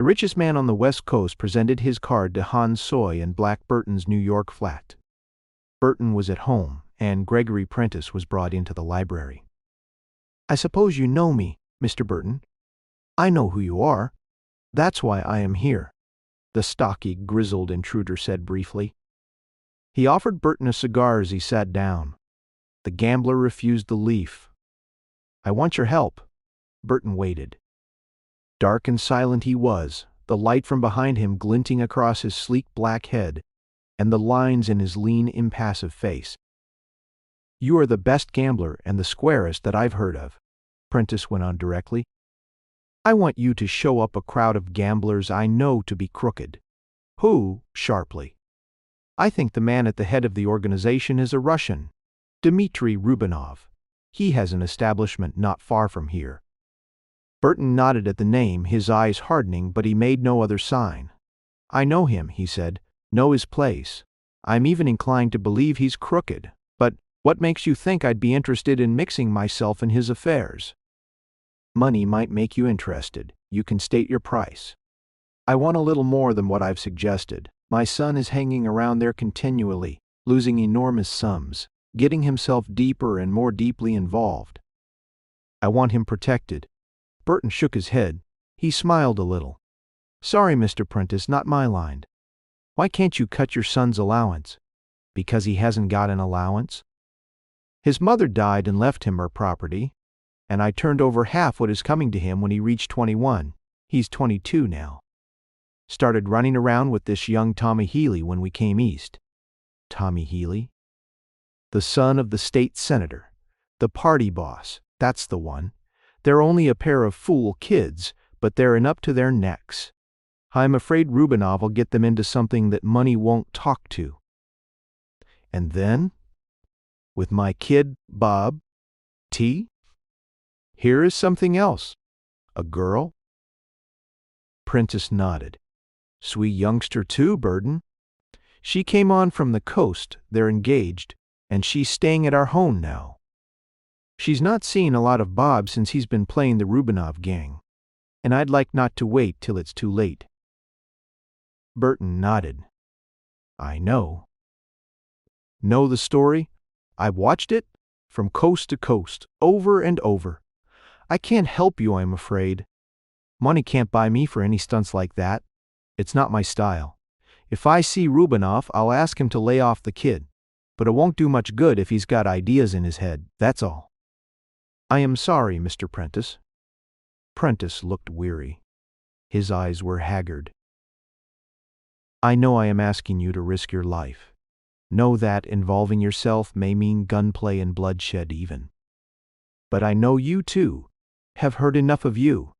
The richest man on the West Coast presented his card to Hans Soy in Black Burton's New York flat. Burton was at home, and Gregory Prentice was brought into the library. "I suppose you know me, Mr. Burton." "I know who you are. That's why I am here," the stocky, grizzled intruder said briefly. He offered Burton a cigar as he sat down. The gambler refused the leaf. "I want your help." Burton waited. Dark and silent he was, the light from behind him glinting across his sleek black head and the lines in his lean, impassive face. "You are the best gambler and the squarest that I've heard of," Prentice went on directly. "I want you to show up a crowd of gamblers I know to be crooked." "Who?" sharply. "I think the man at the head of the organization is a Russian, Dmitry Rubinov. He has an establishment not far from here." Burton nodded at the name, his eyes hardening, but he made no other sign. "I know him," he said, "know his place. I'm even inclined to believe he's crooked, but what makes you think I'd be interested in mixing myself in his affairs?" "Money might make you interested. You can state your price." "I want a little more than what I've suggested. My son is hanging around there continually, losing enormous sums, getting himself deeper and more deeply involved. I want him protected." Burton shook his head. He smiled a little. "Sorry, Mr. Prentice, not my line." "Why can't you cut your son's allowance?" "Because he hasn't got an allowance. His mother died and left him her property, and I turned over half what is coming to him when he reached 21. He's 22 now. Started running around with this young Tommy Healy when we came east." "Tommy Healy?" "The son of the state senator. The party boss, that's the one. They're only a pair of fool kids, but they're in up to their necks. I'm afraid Rubinov will get them into something that money won't talk to." "And then?" "With my kid, Bob T. Here is something else. A girl?" Prentice nodded. "Sweet youngster too, Burton. She came on from the coast, they're engaged, and she's staying at our home now. She's not seen a lot of Bob since he's been playing the Rubinov gang, and I'd like not to wait till it's too late." Burton nodded. "I know." "Know the story? I've watched it from coast to coast, over and over. I can't help you, I'm afraid. Money can't buy me for any stunts like that. It's not my style. If I see Rubinov, I'll ask him to lay off the kid, but it won't do much good if he's got ideas in his head, that's all." "I am sorry, Mr. Prentice." Prentice looked weary. His eyes were haggard. "I know I am asking you to risk your life. Know that involving yourself may mean gunplay and bloodshed even. But I know you, too, have heard enough of you.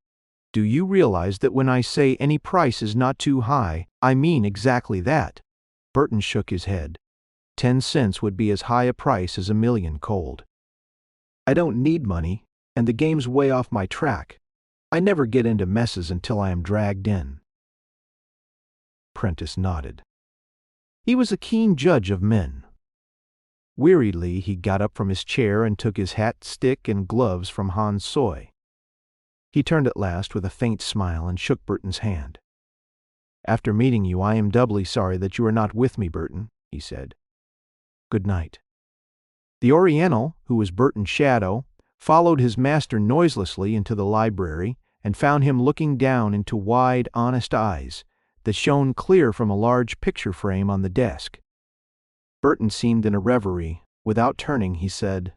Do you realize that when I say any price is not too high, I mean exactly that?" Burton shook his head. 10 cents would be as high a price as 1,000,000 cold. "I don't need money, and the game's way off my track. I never get into messes until I am dragged in." Prentice nodded. He was a keen judge of men. Weariedly, he got up from his chair and took his hat, stick, and gloves from Hans Soy. He turned at last with a faint smile and shook Burton's hand. "After meeting you, I am doubly sorry that you are not with me, Burton," he said. "Good night." The Oriental, who was Burton's shadow, followed his master noiselessly into the library and found him looking down into wide, honest eyes that shone clear from a large picture frame on the desk. Burton seemed in a reverie. Without turning, he said,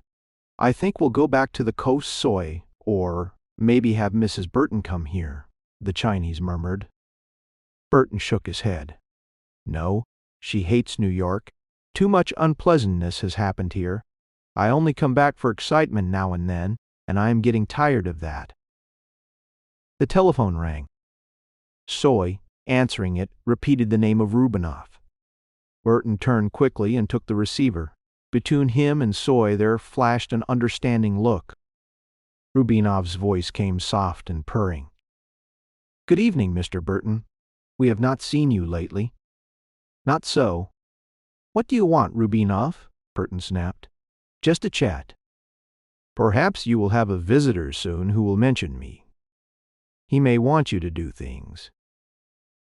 "I think we'll go back to the coast, Soy, or maybe have Mrs. Burton come here," the Chinese murmured. Burton shook his head. "No, she hates New York. Too much unpleasantness has happened here. I only come back for excitement now and then, and I am getting tired of that." The telephone rang. Soy, answering it, repeated the name of Rubinov. Burton turned quickly and took the receiver. Between him and Soy there flashed an understanding look. Rubinov's voice came soft and purring. "Good evening, Mr. Burton. We have not seen you lately." "Not so." "What do you want, Rubinov?" Burton snapped. "Just a chat." "Perhaps you will have a visitor soon who will mention me. He may want you to do things."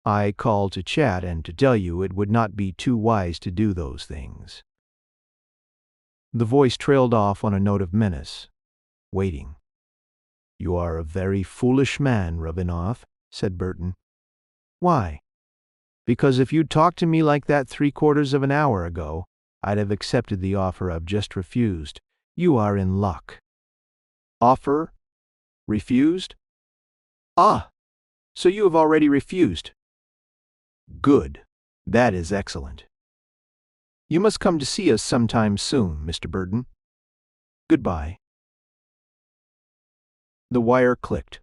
I called to chat and to tell you it would not be too wise to do those things." The voice trailed off on a note of menace, waiting. "You are a very foolish man, Rabinov," said Burton. "Why?" "Because if you'd talked to me like that 3/4 of an hour ago, I'd have accepted the offer I've just refused. You are in luck." "Offer? Refused?" "Ah, so you have already refused." "Good. That is excellent. You must come to see us sometime soon, Mr. Burton. Goodbye." The wire clicked.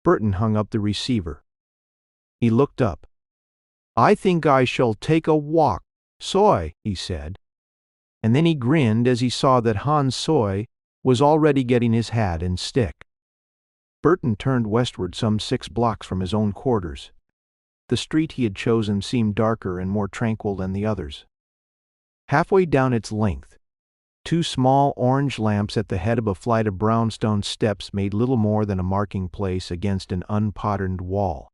Burton hung up the receiver. He looked up. "I think I shall take a walk, Soy," he said. And then he grinned as he saw that Hans Soy was already getting his hat and stick. Burton turned westward some 6 blocks from his own quarters. The street he had chosen seemed darker and more tranquil than the others. Halfway down its length, 2 small orange lamps at the head of a flight of brownstone steps made little more than a marking place against an unpatterned wall.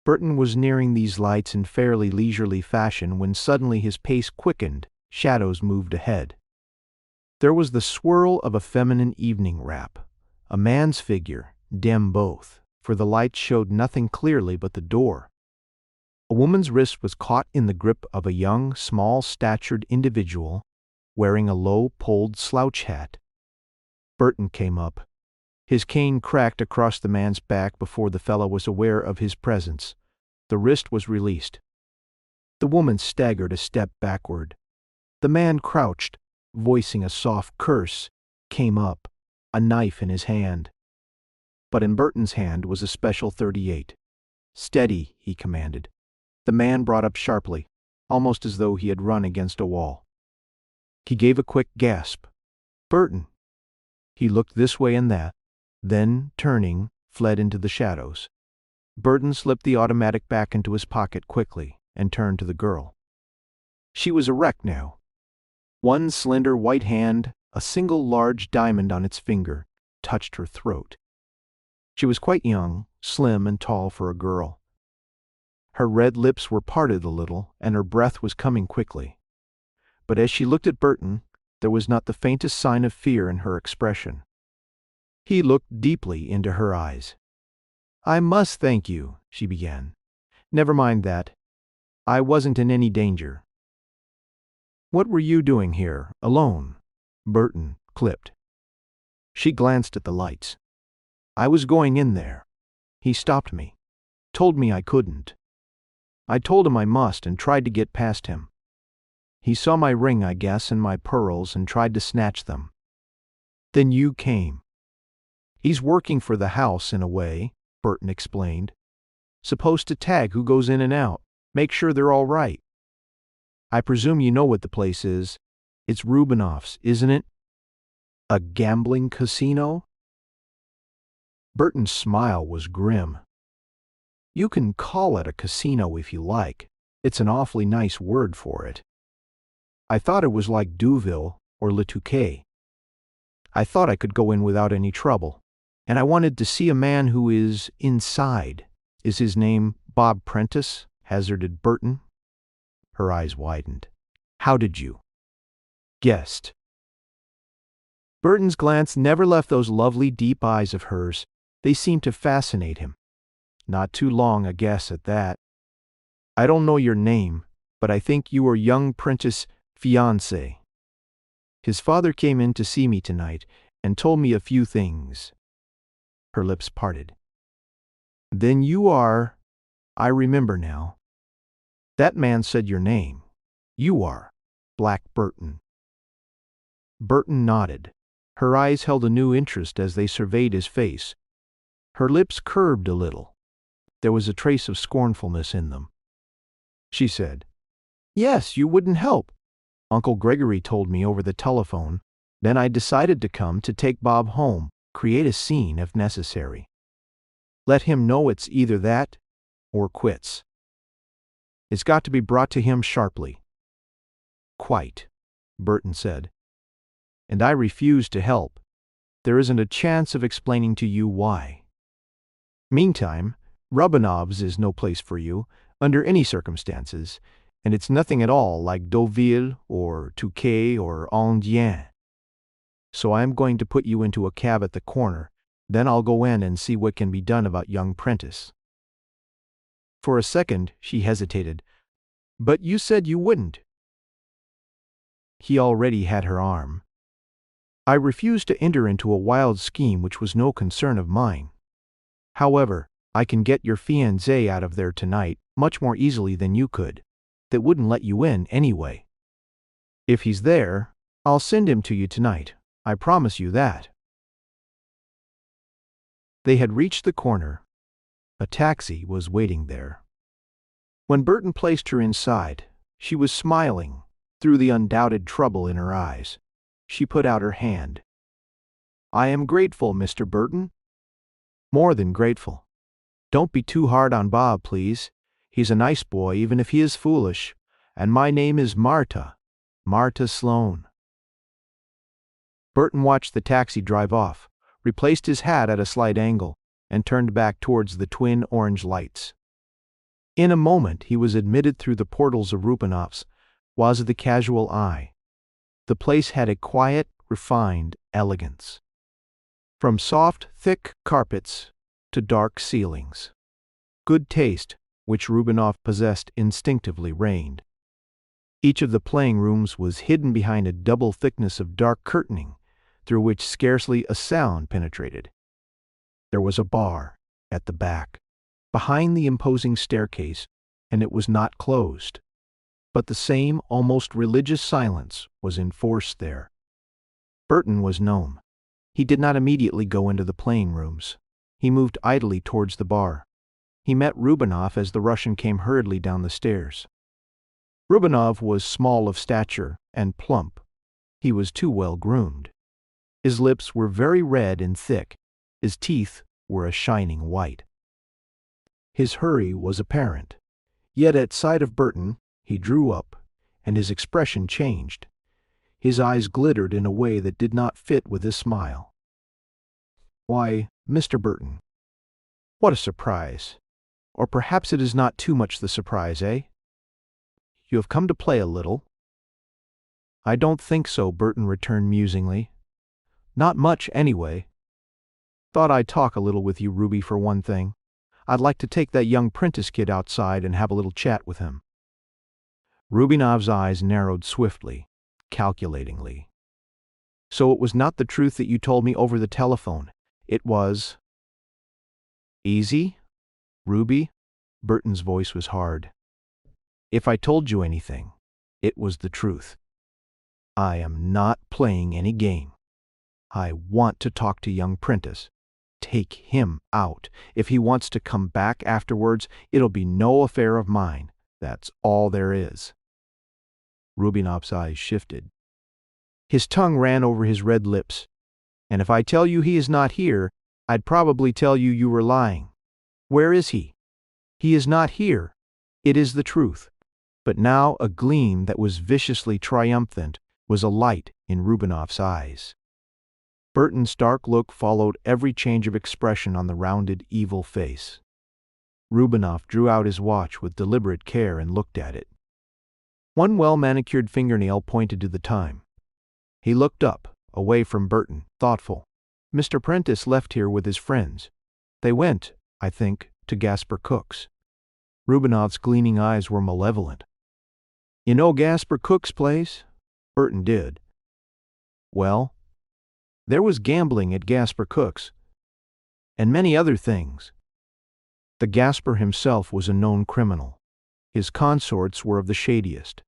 Burton was nearing these lights in fairly leisurely fashion when suddenly his pace quickened. Shadows moved ahead. There was the swirl of a feminine evening wrap, a man's figure, dim both, for the lights showed nothing clearly but the door. A woman's wrist was caught in the grip of a young, small-statured individual wearing a low-polled slouch hat. Burton came up. His cane cracked across the man's back before the fellow was aware of his presence. The wrist was released. The woman staggered a step backward. The man crouched, voicing a soft curse, came up, a knife in his hand. But in Burton's hand was a special .38. "Steady," he commanded. The man brought up sharply, almost as though he had run against a wall. He gave a quick gasp. "Burton." He looked this way and that, then, turning, fled into the shadows. Burton slipped the automatic back into his pocket quickly and turned to the girl. She was erect now. One slender white hand, a single large diamond on its finger, touched her throat. She was quite young, slim and tall for a girl. Her red lips were parted a little, and her breath was coming quickly. But as she looked at Burton, there was not the faintest sign of fear in her expression. He looked deeply into her eyes. "I must thank you," she began. "Never mind that. I wasn't in any danger." "What were you doing here, alone?" Burton clipped. She glanced at the lights. "I was going in there. He stopped me. Told me I couldn't. I told him I must and tried to get past him. He saw my ring, I guess, and my pearls and tried to snatch them. Then you came. He's working for the house in a way," Burton explained. "Supposed to tag who goes in and out, make sure they're all right. I presume you know what the place is. It's Rubinov's, isn't it? A gambling casino?" Burton's smile was grim. "You can call it a casino if you like. It's an awfully nice word for it. I thought it was like Deauville or Le Touquet. I thought I could go in without any trouble. And I wanted to see a man who is inside. Is his name Bob Prentice?" hazarded Burton. Her eyes widened. "How did you?" "Guessed." Burton's glance never left those lovely deep eyes of hers. They seemed to fascinate him. Not too long a guess at that. "I don't know your name, but I think you are young Prentice's fiancé. His father came in to see me tonight and told me a few things." Her lips parted. "Then you are... I remember now. That man said your name. You are Black Burton." Burton nodded. Her eyes held a new interest as they surveyed his face. Her lips curved a little. There was a trace of scornfulness in them. She said, "Yes, you wouldn't help. Uncle Gregory told me over the telephone. Then I decided to come to take Bob home, create a scene if necessary. Let him know it's either that or quits. It's got to be brought to him sharply." "Quite," Burton said. "And I refuse to help. There isn't a chance of explaining to you why. Meantime, Rubinov's is no place for you, under any circumstances, and it's nothing at all like Deauville or Touquet or Enghien. So I am going to put you into a cab at the corner, then I'll go in and see what can be done about young Prentice." For a second she hesitated. "But you said you wouldn't." He already had her arm. "I refused to enter into a wild scheme which was no concern of mine. However, I can get your fiancé out of there tonight much more easily than you could. That wouldn't let you in anyway. If he's there, I'll send him to you tonight. I promise you that." They had reached the corner. A taxi was waiting there. When Burton placed her inside, she was smiling through the undoubted trouble in her eyes. She put out her hand. "I am grateful, Mr. Burton." "More than grateful. Don't be too hard on Bob, please. He's a nice boy, even if he is foolish. And my name is Marta Sloane." Burton watched the taxi drive off, replaced his hat at a slight angle, and turned back towards the twin orange lights. In a moment he was admitted through the portals of Rubinov's, was the casual eye. The place had a quiet, refined elegance. From soft, thick carpets to dark ceilings. Good taste, which Rubinov possessed, instinctively reigned. Each of the playing rooms was hidden behind a double thickness of dark curtaining, through which scarcely a sound penetrated. There was a bar at the back, behind the imposing staircase, and it was not closed. But the same almost religious silence was enforced there. Burton was gnome. He did not immediately go into the playing rooms. He moved idly towards the bar. He met Rubinov as the Russian came hurriedly down the stairs. Rubinov was small of stature and plump. He was too well groomed. His lips were very red and thick. His teeth were a shining white. His hurry was apparent. Yet at sight of Burton, he drew up, and his expression changed. His eyes glittered in a way that did not fit with his smile. "Why, Mr. Burton, what a surprise! Or perhaps it is not too much the surprise, eh? You have come to play a little." "I don't think so," Burton returned musingly. "Not much, anyway. Thought I'd talk a little with you, Ruby, for one thing. I'd like to take that young Prentice kid outside and have a little chat with him." Rubinov's eyes narrowed swiftly, calculatingly. "So it was not the truth that you told me over the telephone. It was—" "Easy, Ruby?" Burton's voice was hard. "If I told you anything, it was the truth. I am not playing any game. I want to talk to young Prentice. Take him out. If he wants to come back afterwards, it'll be no affair of mine. That's all there is." Rubinov's eyes shifted. His tongue ran over his red lips. "And if I tell you he is not here, I'd probably tell you you were lying. Where is he? He is not here. It is the truth." But now a gleam that was viciously triumphant was alight in Rubinov's eyes. Burton's dark look followed every change of expression on the rounded, evil face. Rubinov drew out his watch with deliberate care and looked at it. One well-manicured fingernail pointed to the time. He looked up, away from Burton, thoughtful. "Mr. Prentice left here with his friends. They went, I think, to Gaspar Cook's." Rubinov's gleaming eyes were malevolent. "You know Gaspar Cook's place?" Burton did. "Well, there was gambling at Gaspar Cook's, and many other things. The Gaspar himself was a known criminal. His consorts were of the shadiest.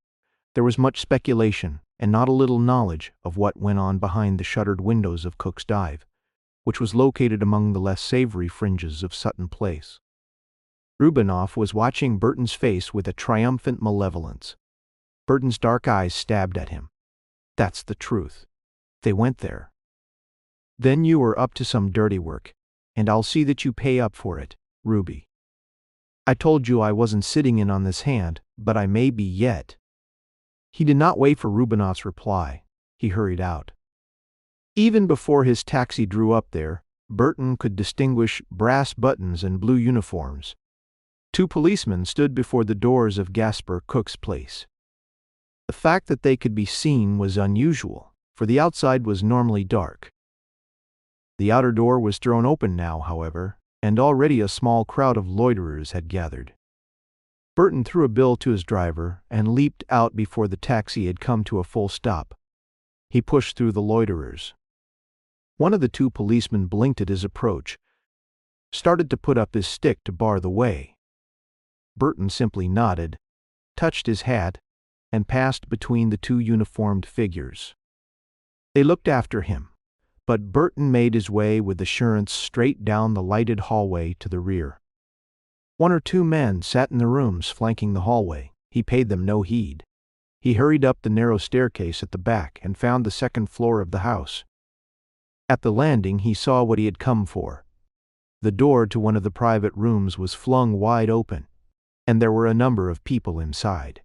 There was much speculation and not a little knowledge of what went on behind the shuttered windows of Cook's Dive, which was located among the less savory fringes of Sutton Place." Rubinov was watching Burton's face with a triumphant malevolence. Burton's dark eyes stabbed at him. "That's the truth. They went there. Then you were up to some dirty work, and I'll see that you pay up for it, Ruby. I told you I wasn't sitting in on this hand, but I may be yet." He did not wait for Rubinov's reply. He hurried out. Even before his taxi drew up there, Burton could distinguish brass buttons and blue uniforms. 2 policemen stood before the doors of Gasper Cook's place. The fact that they could be seen was unusual, for the outside was normally dark. The outer door was thrown open now, however, and already a small crowd of loiterers had gathered. Burton threw a bill to his driver and leaped out before the taxi had come to a full stop. He pushed through the loiterers. One of the 2 policemen blinked at his approach, started to put up his stick to bar the way. Burton simply nodded, touched his hat, and passed between the 2 uniformed figures. They looked after him, but Burton made his way with assurance straight down the lighted hallway to the rear. 1 or 2 men sat in the rooms flanking the hallway. He paid them no heed. He hurried up the narrow staircase at the back and found the 2nd floor of the house. At the landing he saw what he had come for. The door to one of the private rooms was flung wide open, and there were a number of people inside.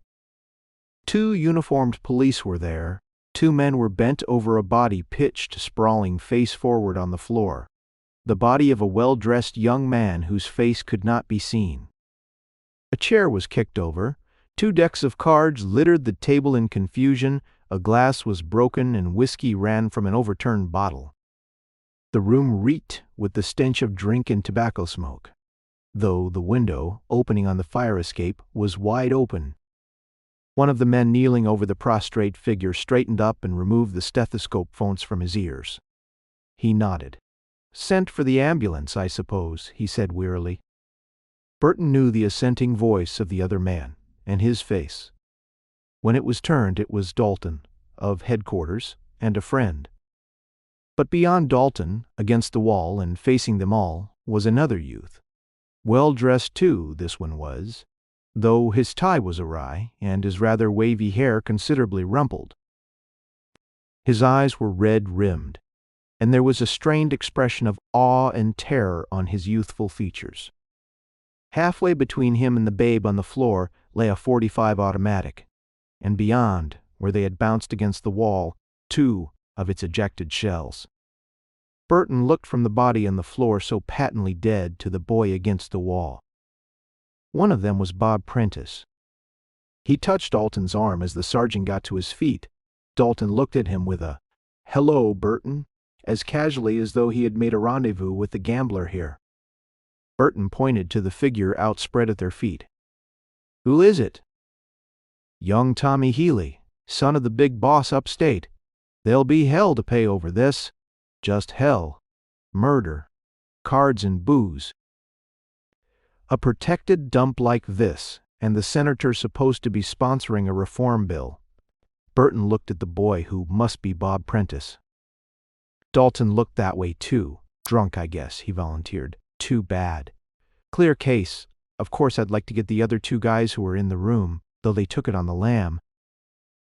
2 uniformed police were there. 2 men were bent over a body pitched sprawling face forward on the floor, the body of a well-dressed young man whose face could not be seen. A chair was kicked over, 2 decks of cards littered the table in confusion, a glass was broken and whiskey ran from an overturned bottle. The room reeked with the stench of drink and tobacco smoke, though the window, opening on the fire escape, was wide open. One of the men kneeling over the prostrate figure straightened up and removed the stethoscope phones from his ears. He nodded. "Sent for the ambulance, I suppose," he said wearily. Burton knew the assenting voice of the other man, and his face. When it was turned, it was Dalton, of headquarters, and a friend. But beyond Dalton, against the wall and facing them all, was another youth. Well-dressed too, this one was, though his tie was awry and his rather wavy hair considerably rumpled. His eyes were red-rimmed, and there was a strained expression of awe and terror on his youthful features. Halfway between him and the babe on the floor lay a .45 automatic, and beyond, where they had bounced against the wall, 2 of its ejected shells. Burton looked from the body on the floor so patently dead to the boy against the wall. One of them was Bob Prentice. He touched Dalton's arm as the sergeant got to his feet. Dalton looked at him with a, "Hello, Burton," as casually as though he had made a rendezvous with the gambler here. Burton pointed to the figure outspread at their feet. "Who is it?" "Young Tommy Healy, son of the big boss upstate. There'll be hell to pay over this. Just hell. Murder. Cards and booze. A protected dump like this, and the senator supposed to be sponsoring a reform bill." Burton looked at the boy, who must be Bob Prentice. Dalton looked that way too. "Drunk, I guess," he volunteered. "Too bad. Clear case. Of course I'd like to get the other 2 guys who were in the room, though they took it on the lam.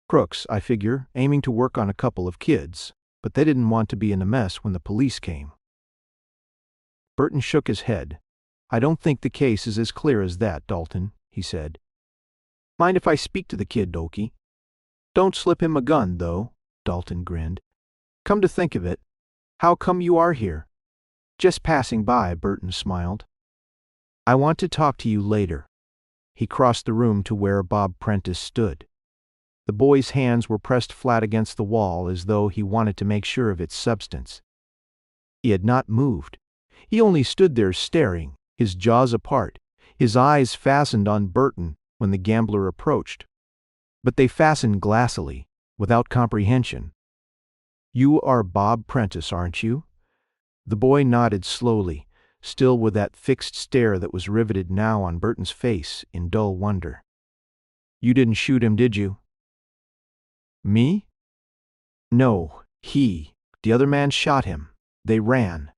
Crooks, I figure, aiming to work on a couple of kids, but they didn't want to be in a mess when the police came." Burton shook his head. "I don't think the case is as clear as that, Dalton," he said. "Mind if I speak to the kid, Okie? Don't slip him a gun, though." Dalton grinned. "Come to think of it, how come you are here?" "Just passing by," Burton smiled. "I want to talk to you later." He crossed the room to where Bob Prentice stood. The boy's hands were pressed flat against the wall as though he wanted to make sure of its substance. He had not moved. He only stood there staring, his jaws apart, his eyes fastened on Burton when the gambler approached. But they fastened glassily, without comprehension. "You are Bob Prentice, aren't you?" The boy nodded slowly, still with that fixed stare that was riveted now on Burton's face in dull wonder. "You didn't shoot him, did you?" "Me?" "No, he. The other man shot him. They ran.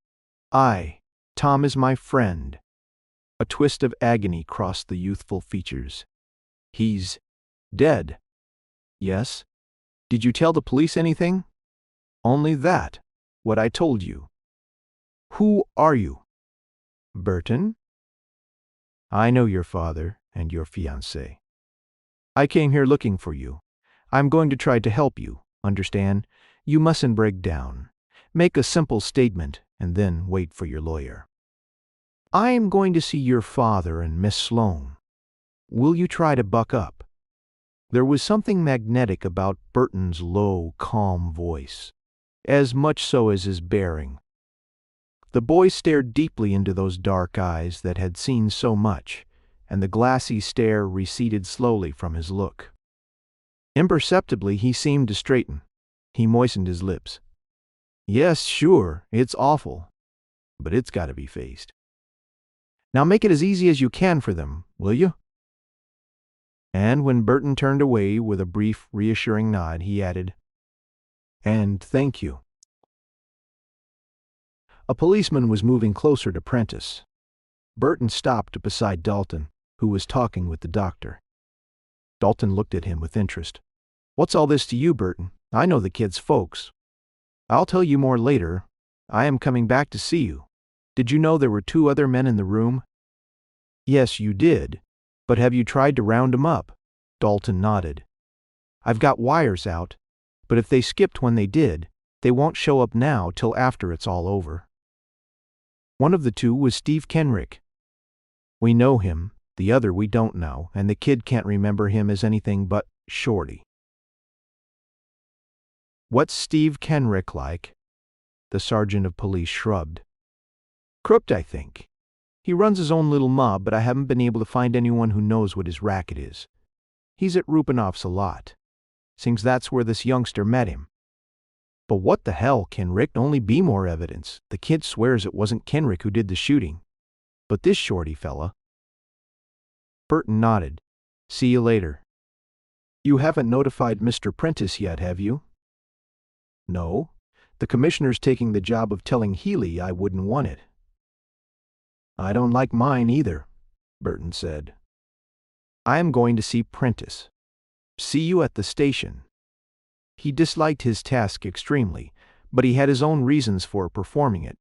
Tom is my friend." A twist of agony crossed the youthful features. "He's dead." "Yes. Did you tell the police anything?" "Only that. What I told you." "Who are you?" "Burton." "I know your father and your fiancée. I came here looking for you. I'm going to try to help you, understand? You mustn't break down. Make a simple statement, and then wait for your lawyer. I am going to see your father and Miss Sloane. Will you try to buck up?" There was something magnetic about Burton's low, calm voice, as much so as his bearing. The boy stared deeply into those dark eyes that had seen so much, and the glassy stare receded slowly from his look. Imperceptibly, he seemed to straighten. He moistened his lips. "Yes, sure, it's awful, but it's got to be faced. Now make it as easy as you can for them, will you?" And when Burton turned away with a brief, reassuring nod, he added, "And thank you." A policeman was moving closer to Prentice. Burton stopped beside Dalton, who was talking with the doctor. Dalton looked at him with interest. "What's all this to you, Burton? I know the kid's folks." "I'll tell you more later. I am coming back to see you. Did you know there were 2 other men in the room?" "Yes, you did. But have you tried to round 'em up?" Dalton nodded. "I've got wires out, but if they skipped when they did, they won't show up now till after it's all over." One of the 2 was Steve Kenrick. "We know him, the other we don't know, and the kid can't remember him as anything but Shorty." "What's Steve Kenrick like?" The sergeant of police shrugged. "Crooked, I think. He runs his own little mob, but I haven't been able to find anyone who knows what his racket is. He's at Rupanoff's a lot. Seems that's where this youngster met him." "But what the hell, Kenrick? Only be more evidence. The kid swears it wasn't Kenrick who did the shooting, but this Shorty fella." Burton nodded. "See you later." "You haven't notified Mr. Prentice yet, have you?" "No. The commissioner's taking the job of telling Healy I wouldn't want it." "I don't like mine either," Burton said. "I am going to see Prentice. See you at the station." He disliked his task extremely, but he had his own reasons for performing it.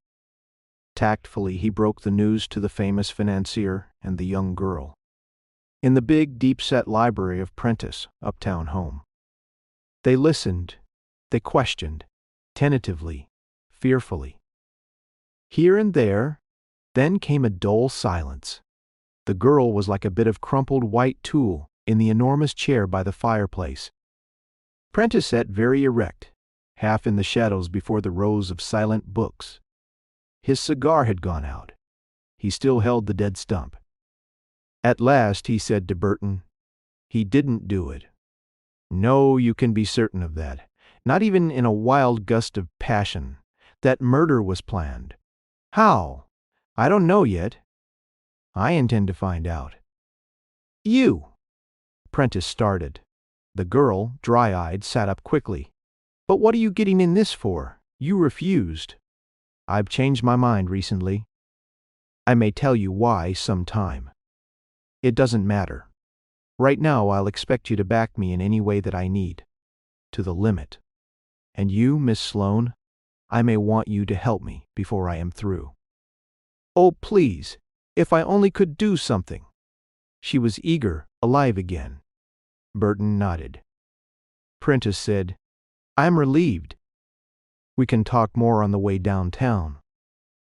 Tactfully, he broke the news to the famous financier and the young girl. In the big, deep-set library of Prentice' uptown home. They listened, they questioned, tentatively, fearfully. Here and there, then came a dull silence. The girl was like a bit of crumpled white tulle in the enormous chair by the fireplace. Prentice sat very erect, half in the shadows before the rows of silent books. His cigar had gone out. He still held the dead stump. At last he said to Burton, "He didn't do it. No, you can be certain of that. Not even in a wild gust of passion. That murder was planned. How? I don't know yet. I intend to find out." "You!" Prentice started. The girl, dry-eyed, sat up quickly. "But what are you getting in this for? You refused." "I've changed my mind recently. I may tell you why sometime. It doesn't matter. Right now I'll expect you to back me in any way that I need. To the limit. And you, Miss Sloane, I may want you to help me before I am through." "Oh, please, if I only could do something." She was eager, alive again. Burton nodded. Prentice said, "I'm relieved. We can talk more on the way downtown.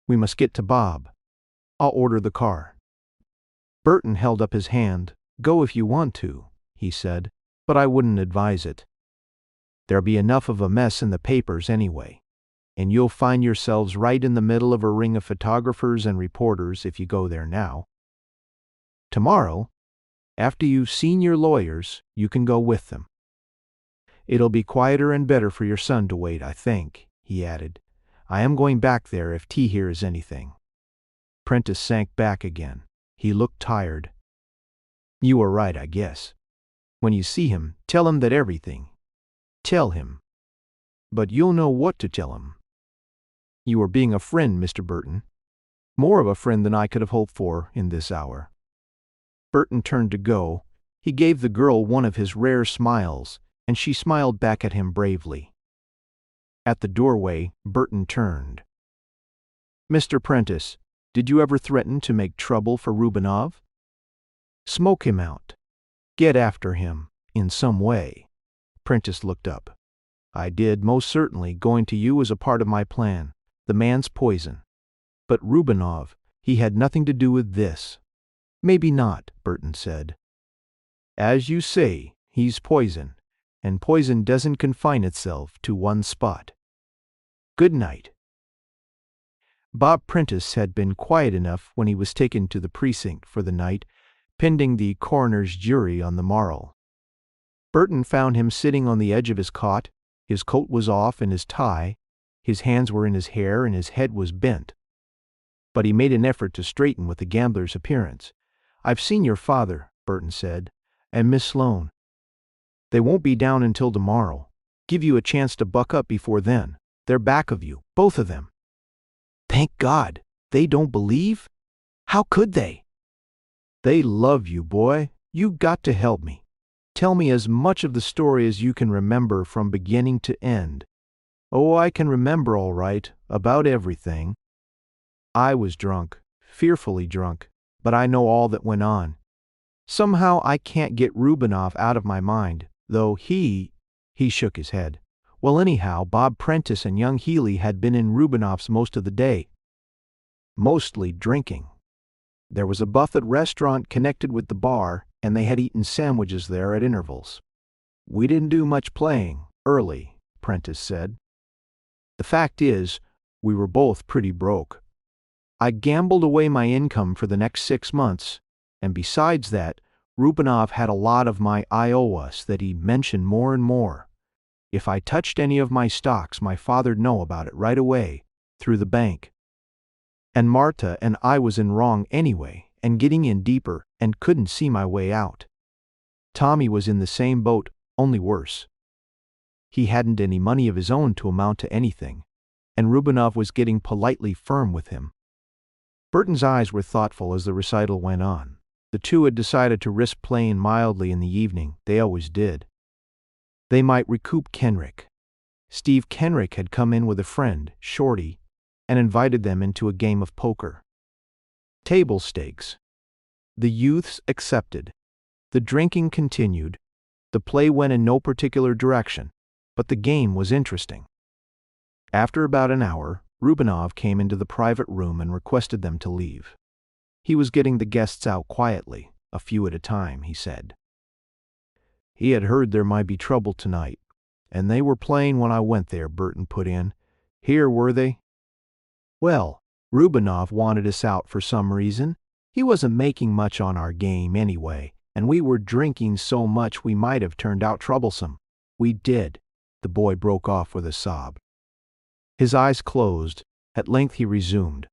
We must get to Bob. I'll order the car." Burton held up his hand. "Go if you want to," he said, "but I wouldn't advise it. There'll be enough of a mess in the papers anyway, and you'll find yourselves right in the middle of a ring of photographers and reporters if you go there now. Tomorrow, after you've seen your lawyers, you can go with them. It'll be quieter and better for your son to wait, I think," he added. "I am going back there if T hears anything." Prentice sank back again. He looked tired. "You are right, I guess. When you see him, tell him that everything. Tell him. But you'll know what to tell him. You are being a friend, Mr. Burton. More of a friend than I could have hoped for in this hour." Burton turned to go. He gave the girl one of his rare smiles, and she smiled back at him bravely. At the doorway, Burton turned. "Mr. Prentice, did you ever threaten to make trouble for Rubenov? Smoke him out. Get after him, in some way." Prentice looked up. "I did, most certainly. Going to you is a part of my plan. The man's poison. But Rubinov, he had nothing to do with this. Maybe not, Burton said. As you say, he's poison, and poison doesn't confine itself to one spot. Good night. Bob Prentice had been quiet enough when he was taken to the precinct for the night, pending the coroner's jury on the morrow. Burton found him sitting on the edge of his cot. His coat was off and his tie, his hands were in his hair and his head was bent. But he made an effort to straighten with the gambler's appearance. "I've seen your father," Burton said, "and Miss Sloane. They won't be down until tomorrow. Give you a chance to buck up before then. They're back of you, both of them." "Thank God. They don't believe? How could they?" "They love you, boy. You got to help me. Tell me as much of the story as you can remember from beginning to end." "Oh, I can remember all right, about everything. I was drunk, fearfully drunk, but I know all that went on. Somehow I can't get Rubinov out of my mind, though he shook his head. Well, anyhow, Bob Prentice and young Healy had been in Rubinov's most of the day. Mostly drinking. There was a buffet restaurant connected with the bar, and they had eaten sandwiches there at intervals. We didn't do much playing, early, Prentice said. The fact is, we were both pretty broke. I gambled away my income for the next 6 months, and besides that, Rubinov had a lot of my IOUs that he mentioned more and more. If I touched any of my stocks, my father'd know about it right away, through the bank. And Marta and I was in wrong anyway, and getting in deeper, and couldn't see my way out. Tommy was in the same boat, only worse. He hadn't any money of his own to amount to anything, and Rubinov was getting politely firm with him. Burton's eyes were thoughtful as the recital went on. The two had decided to risk playing mildly in the evening. They always did. They might recoup Kenrick. Steve Kenrick had come in with a friend, Shorty, and invited them into a game of poker. Table stakes. The youths accepted. The drinking continued. The play went in no particular direction, but the game was interesting. After about an hour, Rubinov came into the private room and requested them to leave. He was getting the guests out quietly, a few at a time, he said. He had heard there might be trouble tonight, and they were playing when I went there, Burton put in. Here, were they? Well, Rubinov wanted us out for some reason. He wasn't making much on our game anyway, and we were drinking so much we might have turned out troublesome. We did. The boy broke off with a sob. His eyes closed. At length he resumed.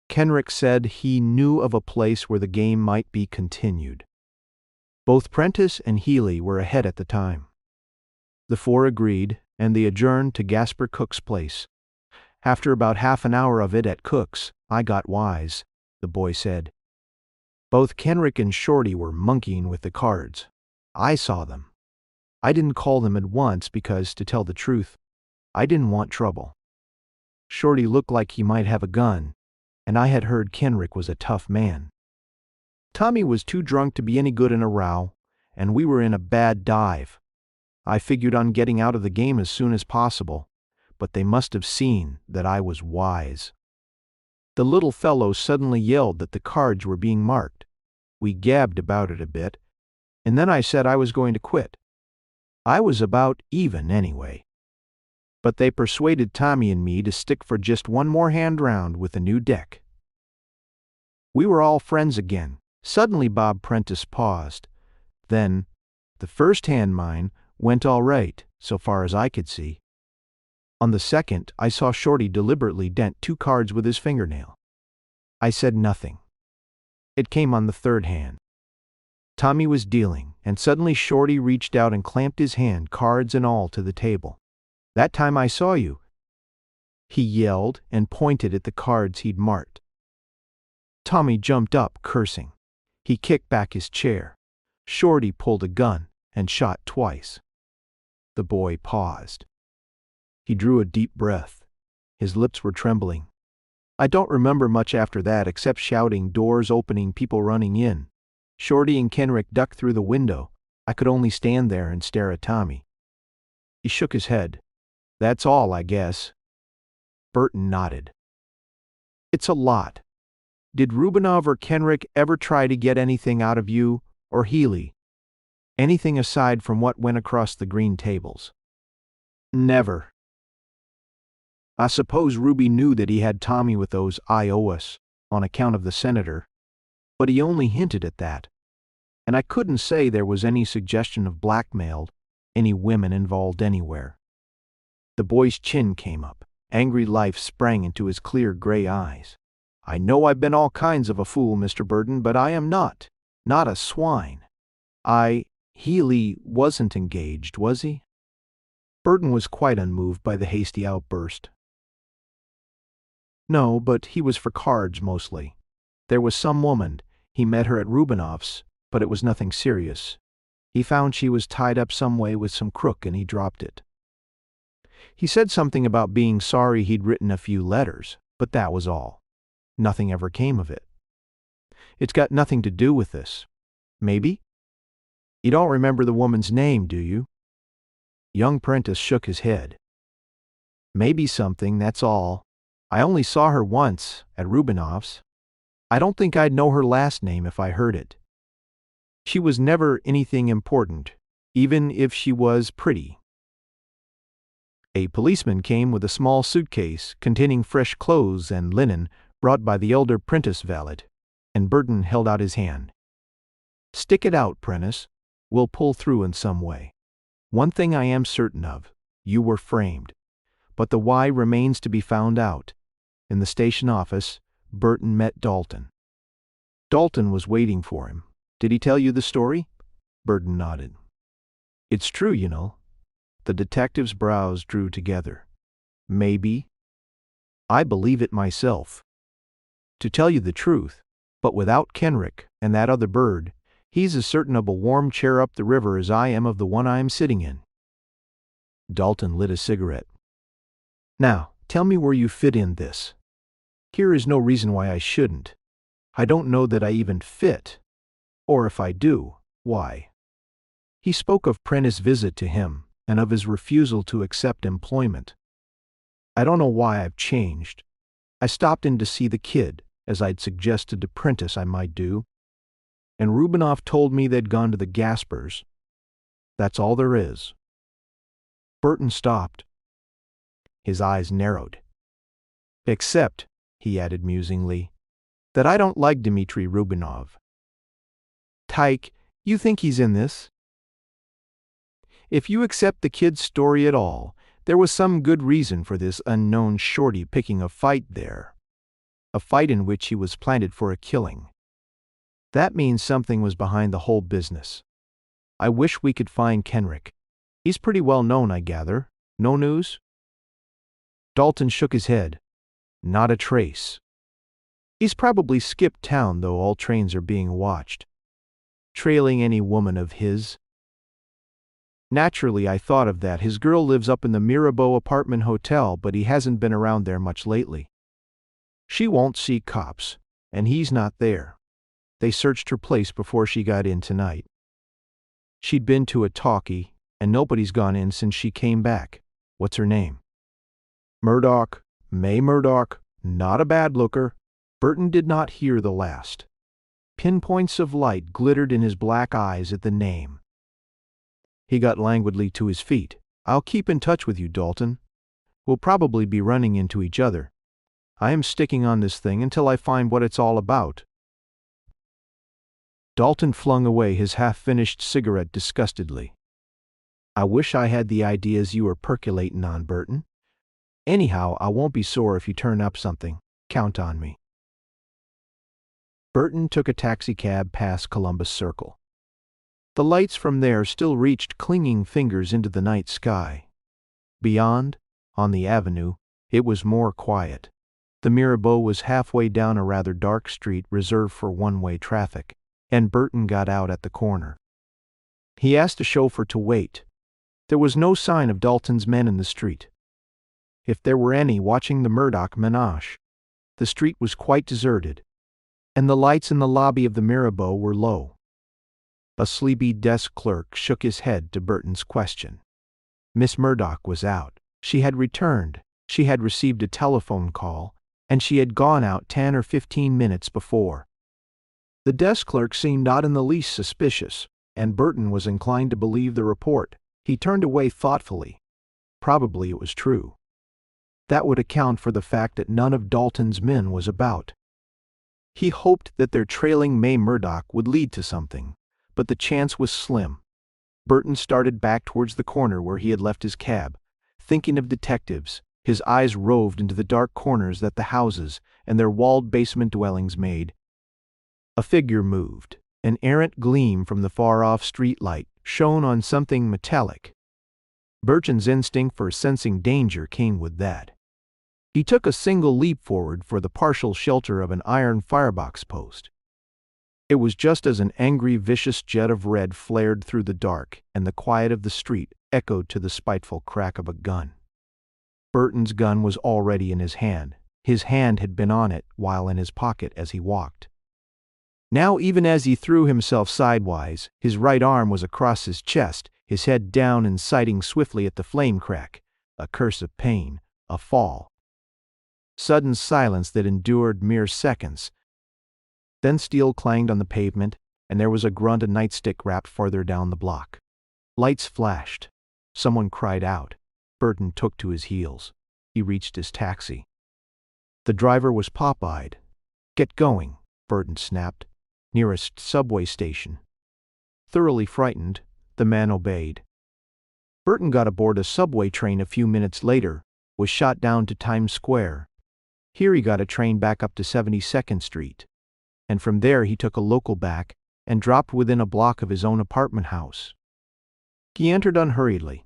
Kenrick said he knew of a place where the game might be continued. Both Prentice and Healy were ahead at the time. The four agreed, and they adjourned to Gasper Cook's place. After about half an hour of it at Cook's, I got wise, the boy said. Both Kenrick and Shorty were monkeying with the cards. I saw them. I didn't call them at once because, to tell the truth, I didn't want trouble. Shorty looked like he might have a gun, and I had heard Kenrick was a tough man. Tommy was too drunk to be any good in a row, and we were in a bad dive. I figured on getting out of the game as soon as possible, but they must have seen that I was wise. The little fellow suddenly yelled that the cards were being marked. We gabbed about it a bit, and then I said I was going to quit. I was about even anyway. But they persuaded Tommy and me to stick for just one more hand round with a new deck. We were all friends again. Suddenly Bob Prentice paused. Then, the first hand, mine, went all right, so far as I could see. On the second, I saw Shorty deliberately dent 2 cards with his fingernail. I said nothing. It came on the third hand. Tommy was dealing, and suddenly Shorty reached out and clamped his hand, cards and all, to the table. That time I saw you. He yelled and pointed at the cards he'd marked. Tommy jumped up, cursing. He kicked back his chair. Shorty pulled a gun and shot twice. The boy paused. He drew a deep breath. His lips were trembling. I don't remember much after that except shouting, doors opening, people running in. Shorty and Kenrick ducked through the window. I could only stand there and stare at Tommy. He shook his head. That's all, I guess. Burton nodded. It's a lot. Did Rubinov or Kenrick ever try to get anything out of you, or Healy? Anything aside from what went across the green tables? Never. I suppose Ruby knew that he had Tommy with those IOUs on account of the senator, but he only hinted at that, and I couldn't say there was any suggestion of blackmail, any women involved anywhere. The boy's chin came up. Angry life sprang into his clear gray eyes. I know I've been all kinds of a fool, Mr. Burton, but I am not a swine. Healy wasn't engaged, was he? Burton was quite unmoved by the hasty outburst. No, but he was for cards mostly. There was some woman. He met her at Rubinov's, but it was nothing serious. He found she was tied up some way with some crook and he dropped it. He said something about being sorry he'd written a few letters, but that was all. Nothing ever came of it. It's got nothing to do with this. Maybe? You don't remember the woman's name, do you? Young Prentice shook his head. Maybe something, that's all. I only saw her once, at Rubinov's. I don't think I'd know her last name if I heard it. She was never anything important, even if she was pretty. A policeman came with a small suitcase containing fresh clothes and linen brought by the elder Prentice valet, and Burton held out his hand. Stick it out, Prentice. We'll pull through in some way. One thing I am certain of, you were framed. But the why remains to be found out. In the station office, Burton met Dalton. Dalton was waiting for him. Did he tell you the story? Burton nodded. It's true, you know. The detective's brows drew together. Maybe. I believe it myself. To tell you the truth, but without Kenrick and that other bird, he's as certain of a warm chair up the river as I am of the one I am sitting in. Dalton lit a cigarette. Now, tell me where you fit in this. Here is no reason why I shouldn't. I don't know that I even fit. Or if I do, why? He spoke of Prentice's visit to him and of his refusal to accept employment. I don't know why I've changed. I stopped in to see the kid, as I'd suggested to Prentice I might do, and Rubinov told me they'd gone to the Gaspers. That's all there is. Burton stopped. His eyes narrowed. Except, he added musingly, that I don't like Dmitri Rubinov. Tyke, you think he's in this? If you accept the kid's story at all, there was some good reason for this unknown shorty picking a fight there. A fight in which he was planted for a killing. That means something was behind the whole business. I wish we could find Kenrick. He's pretty well known, I gather. No news? Dalton shook his head. Not a trace. He's probably skipped town, though all trains are being watched. Trailing any woman of his. Naturally, I thought of that. His girl lives up in the Mirabeau apartment hotel, but he hasn't been around there much lately. She won't see cops, and he's not there. They searched her place before she got in tonight. She'd been to a talkie, and nobody's gone in since she came back. What's her name? Murdoch. May Murdoch. Not a bad looker. Burton did not hear the last. Pinpoints of light glittered in his black eyes at the name. He got languidly to his feet. I'll keep in touch with you, Dalton. We'll probably be running into each other. I am sticking on this thing until I find what it's all about. Dalton flung away his half-finished cigarette disgustedly. I wish I had the ideas you were percolating on, Burton. Anyhow, I won't be sore if you turn up something. Count on me. Burton took a taxicab past Columbus Circle. The lights from there still reached clinging fingers into the night sky. Beyond, on the avenue, it was more quiet. The Mirabeau was halfway down a rather dark street reserved for one-way traffic, and Burton got out at the corner. He asked a chauffeur to wait. There was no sign of Dalton's men in the street. If there were any watching the Murdoch menage, the street was quite deserted, and the lights in the lobby of the Mirabeau were low. A sleepy desk clerk shook his head to Burton's question. Miss Murdoch was out. She had returned, She had received a telephone call, and she had gone out 10 or 15 minutes before. The desk clerk seemed not in the least suspicious, and Burton was inclined to believe the report. He turned away thoughtfully. Probably it was true. That would account for the fact that none of Dalton's men was about. He hoped that their trailing May Murdoch would lead to something, but the chance was slim. Burton started back towards the corner where he had left his cab. Thinking of detectives, his eyes roved into the dark corners that the houses and their walled basement dwellings made. A figure moved. An errant gleam from the far-off streetlight shone on something metallic. Burton's instinct for sensing danger came with that. He took a single leap forward for the partial shelter of an iron firebox post. It was just as an angry, vicious jet of red flared through the dark, and the quiet of the street echoed to the spiteful crack of a gun. Burton's gun was already in his hand. His hand had been on it while in his pocket as he walked. Now, even as he threw himself sidewise, his right arm was across his chest, his head down and sighting swiftly at the flame crack. A curse of pain, a fall. Sudden silence that endured mere seconds. Then steel clanged on the pavement, and there was a grunt of nightstick rapped farther down the block. Lights flashed. Someone cried out. Burton took to his heels. He reached his taxi. The driver was pop-eyed. "Get going," Burton snapped. "Nearest subway station." Thoroughly frightened, the man obeyed. Burton got aboard a subway train a few minutes later, was shot down to Times Square. Here he got a train back up to 72nd Street. And from there he took a local back and dropped within a block of his own apartment house. He entered unhurriedly.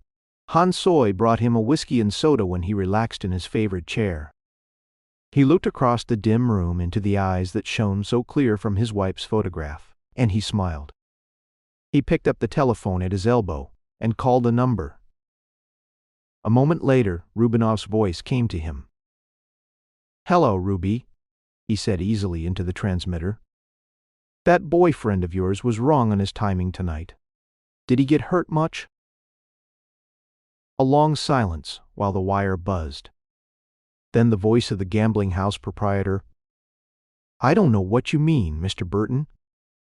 Han Soy brought him a whiskey and soda when he relaxed in his favorite chair. He looked across the dim room into the eyes that shone so clear from his wife's photograph, and he smiled. He picked up the telephone at his elbow and called a number. A moment later, Rubinov's voice came to him. "Hello, Ruby," he said easily into the transmitter. "That boyfriend of yours was wrong on his timing tonight. Did he get hurt much?" A long silence while the wire buzzed. Then the voice of the gambling house proprietor. "I don't know what you mean, Mr. Burton.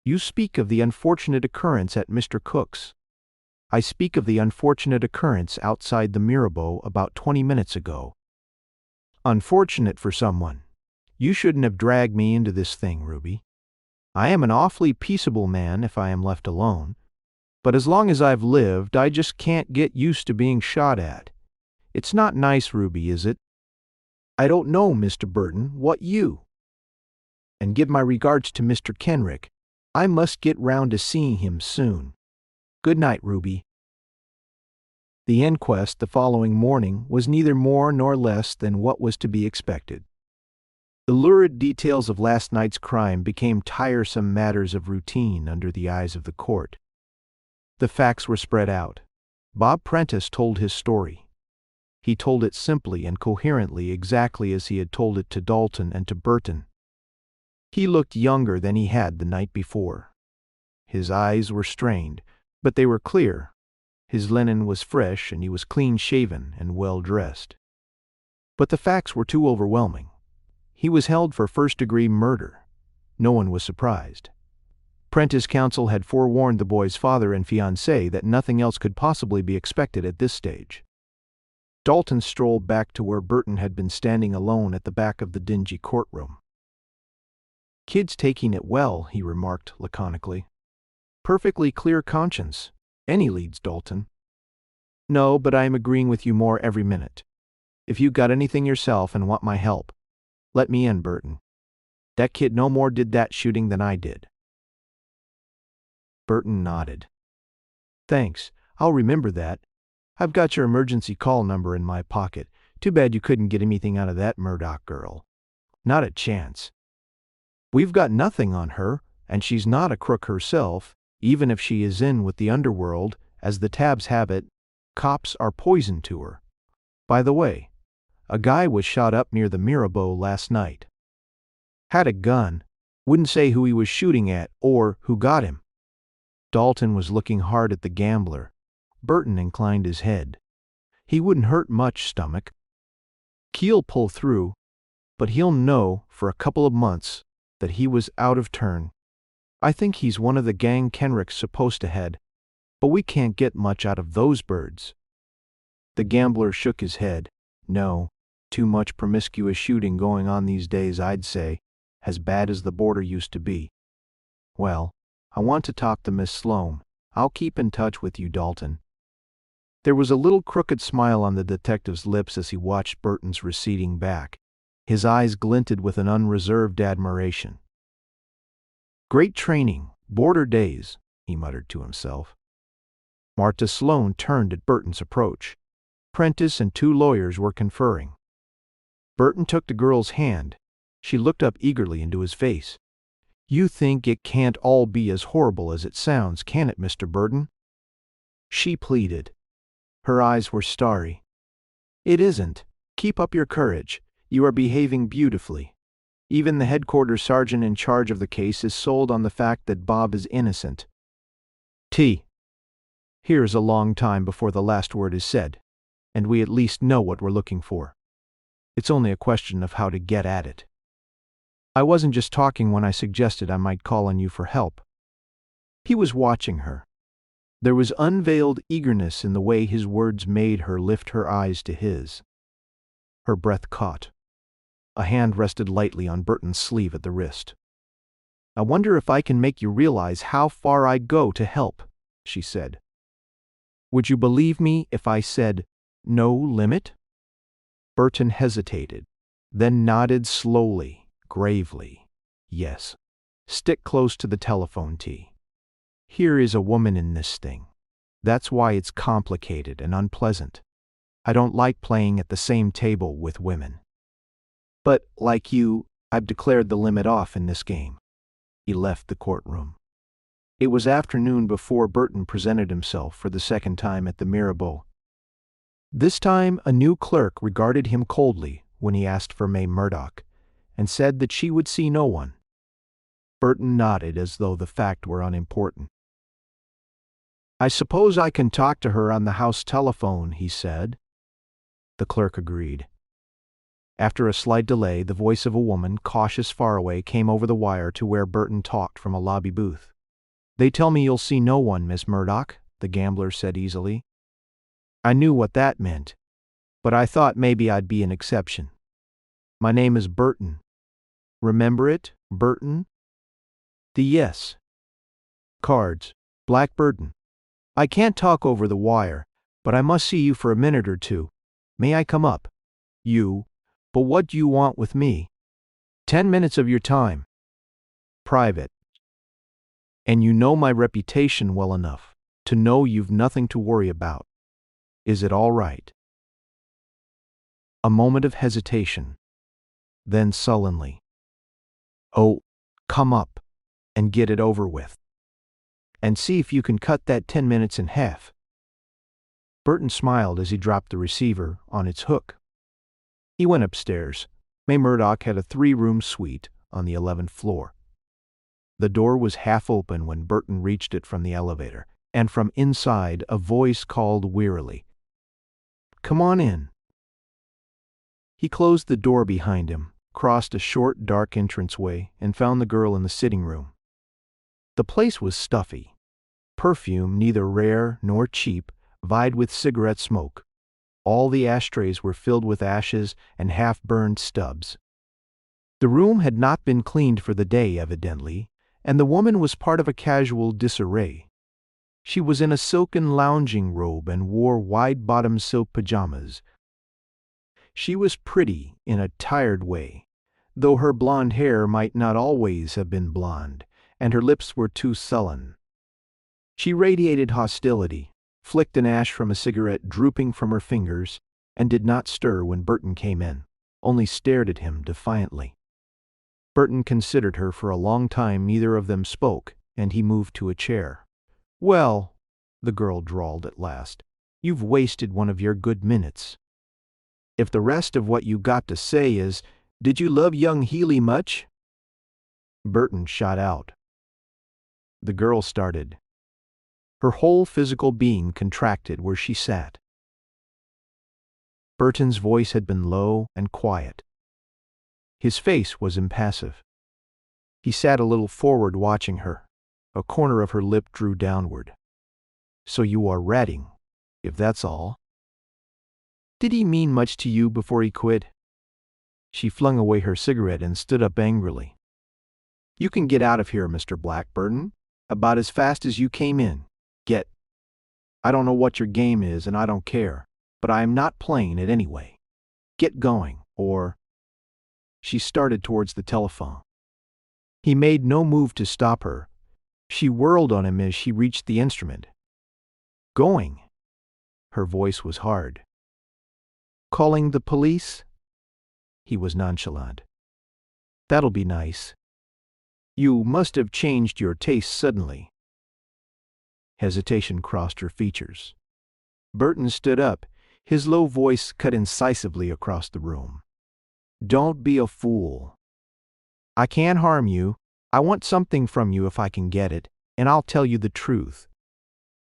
You speak of the unfortunate occurrence at Mr. Cook's. I speak of the unfortunate occurrence outside the Mirabeau about 20 minutes ago. Unfortunate for someone. You shouldn't have dragged me into this thing, Ruby. I am an awfully peaceable man if I am left alone. But as long as I've lived, I just can't get used to being shot at. It's not nice, Ruby, is it? I don't know, Mr. Burton, what you? And give my regards to Mr. Kenrick. I must get round to seeing him soon. Good night, Ruby." The inquest the following morning was neither more nor less than what was to be expected. The lurid details of last night's crime became tiresome matters of routine under the eyes of the court. The facts were spread out. Bob Prentice told his story. He told it simply and coherently, exactly as he had told it to Dalton and to Burton. He looked younger than he had the night before. His eyes were strained, but they were clear. His linen was fresh, and he was clean-shaven and well-dressed. But the facts were too overwhelming. He was held for first-degree murder. No one was surprised. Prentice counsel had forewarned the boy's father and fiancé that nothing else could possibly be expected at this stage. Dalton strolled back to where Burton had been standing alone at the back of the dingy courtroom. "Kid's taking it well," he remarked laconically. "Perfectly clear conscience. Any leads, Dalton." "No, but I am agreeing with you more every minute. If you got anything yourself and want my help, let me in, Burton. That kid no more did that shooting than I did." Burton nodded. "Thanks, I'll remember that. I've got your emergency call number in my pocket. Too bad you couldn't get anything out of that Murdoch girl. Not a chance. We've got nothing on her, and she's not a crook herself. Even if she is in with the underworld, as the tabs have it, cops are poison to her. By the way, a guy was shot up near the Mirabeau last night. Had a gun. Wouldn't say who he was shooting at or who got him." Dalton was looking hard at the gambler. Burton inclined his head. "He wouldn't hurt much, stomach." He'll pull through, but he'll know for a couple of months that he was out of turn. I think he's one of the gang Kenrick's supposed to head, but we can't get much out of those birds." The gambler shook his head. "No, too much promiscuous shooting going on these days, I'd say, as bad as the border used to be. Well, I want to talk to Miss Sloane. I'll keep in touch with you, Dalton." There was a little crooked smile on the detective's lips as he watched Burton's receding back. His eyes glinted with an unreserved admiration. "Great training, border days," he muttered to himself. Martha Sloane turned at Burton's approach. Prentice and two lawyers were conferring. Burton took the girl's hand. She looked up eagerly into his face. "You think it can't all be as horrible as it sounds, can it, Mr. Burton?" she pleaded. Her eyes were starry. "It isn't. Keep up your courage. You are behaving beautifully. Even the headquarters sergeant in charge of the case is sold on the fact that Bob is innocent. Here's a long time before the last word is said, and we at least know what we're looking for. It's only a question of how to get at it. I wasn't just talking when I suggested I might call on you for help." He was watching her. There was unveiled eagerness in the way his words made her lift her eyes to his. Her breath caught. A hand rested lightly on Burton's sleeve at the wrist. "I wonder if I can make you realize how far I'd go to help," she said. "Would you believe me if I said, no limit?" Burton hesitated, then nodded slowly, gravely. "Yes. Stick close to the telephone, T. Here is a woman in this thing. That's why it's complicated and unpleasant. I don't like playing at the same table with women. But, like you, I've declared the limit off in this game." He left the courtroom. It was afternoon before Burton presented himself for the second time at the Mirabeau. This time a new clerk regarded him coldly when he asked for May Murdoch, and said that she would see no one. Burton nodded as though the fact were unimportant. "I suppose I can talk to her on the house telephone," he said. The clerk agreed. After a slight delay, the voice of a woman, cautious far away, came over the wire to where Burton talked from a lobby booth. "They tell me you'll see no one, Miss Murdoch," the gambler said easily. I knew what that meant, but I thought maybe I'd be an exception. "My name is Burton. Remember it, Burton?" Yes. "Cards, Black Burton. I can't talk over the wire, but I must see you for a minute or two. May I come up?" But what do you want with me?" 10 minutes of your time. Private. And you know my reputation well enough to know you've nothing to worry about. Is it all right?" A moment of hesitation. Then sullenly, "Oh, come up and get it over with. And see if you can cut that 10 minutes in half." Burton smiled as he dropped the receiver on its hook. He went upstairs. May Murdoch had a 3-room suite on the 11th floor. The door was half open when Burton reached it from the elevator, and from inside a voice called wearily, "Come on in." He closed the door behind him, crossed a short, dark entranceway, and found the girl in the sitting room. The place was stuffy. Perfume, neither rare nor cheap, vied with cigarette smoke. All the ashtrays were filled with ashes and half-burned stubs. The room had not been cleaned for the day, evidently, and the woman was part of a casual disarray. She was in a silken lounging robe and wore wide-bottomed silk pajamas. She was pretty in a tired way, though her blonde hair might not always have been blonde, and her lips were too sullen. She radiated hostility, flicked an ash from a cigarette drooping from her fingers, and did not stir when Burton came in, only stared at him defiantly. Burton considered her for a long time. Neither of them spoke, and he moved to a chair. "Well," the girl drawled at last, "you've wasted one of your good minutes. If the rest of what you got to say is, did you love young Healy much?" Burton shot out. The girl started. Her whole physical being contracted where she sat. Burton's voice had been low and quiet. His face was impassive. He sat a little forward watching her. A corner of her lip drew downward. So you are ratting, if that's all. Did he mean much to you before he quit? She flung away her cigarette and stood up angrily. You can get out of here, Mr. Blackburn, about as fast as you came in. Get. I don't know what your game is and I don't care, but I am not playing it anyway. Get going, or... She started towards the telephone. He made no move to stop her. She whirled on him as she reached the instrument. Going? Her voice was hard. Calling the police? He was nonchalant. That'll be nice. You must have changed your taste suddenly. Hesitation crossed her features. Burton stood up. His low voice cut incisively across the room. Don't be a fool. I can't harm you. I want something from you if I can get it, and I'll tell you the truth.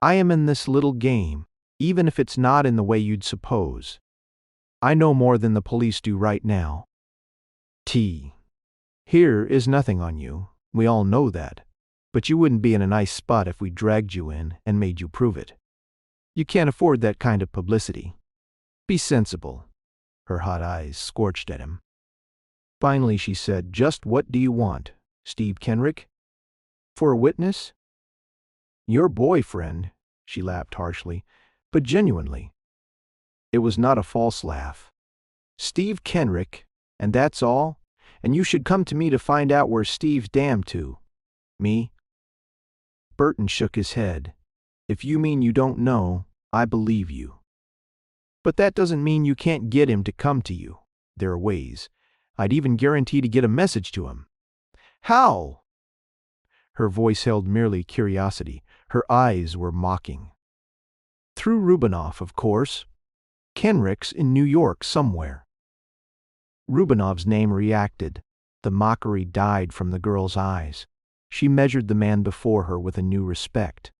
I am in this little game, even if it's not in the way you'd suppose. I know more than the police do right now. Here is nothing on you. We all know that. But you wouldn't be in a nice spot if we dragged you in and made you prove it. You can't afford that kind of publicity. Be sensible. Her hot eyes scorched at him. Finally she said, Just what do you want, Steve Kenrick? For a witness? Your boyfriend, she laughed harshly, but genuinely. It was not a false laugh. Steve Kenrick, and that's all? And you should come to me to find out where Steve's damned to. Me? Burton shook his head. If you mean you don't know, I believe you. But that doesn't mean you can't get him to come to you. There are ways. I'd even guarantee to get a message to him. How? Her voice held merely curiosity. Her eyes were mocking. Through Rubinoff, of course. Kenrick's in New York somewhere. Rubinov's name reacted. The mockery died from the girl's eyes. She measured the man before her with a new respect.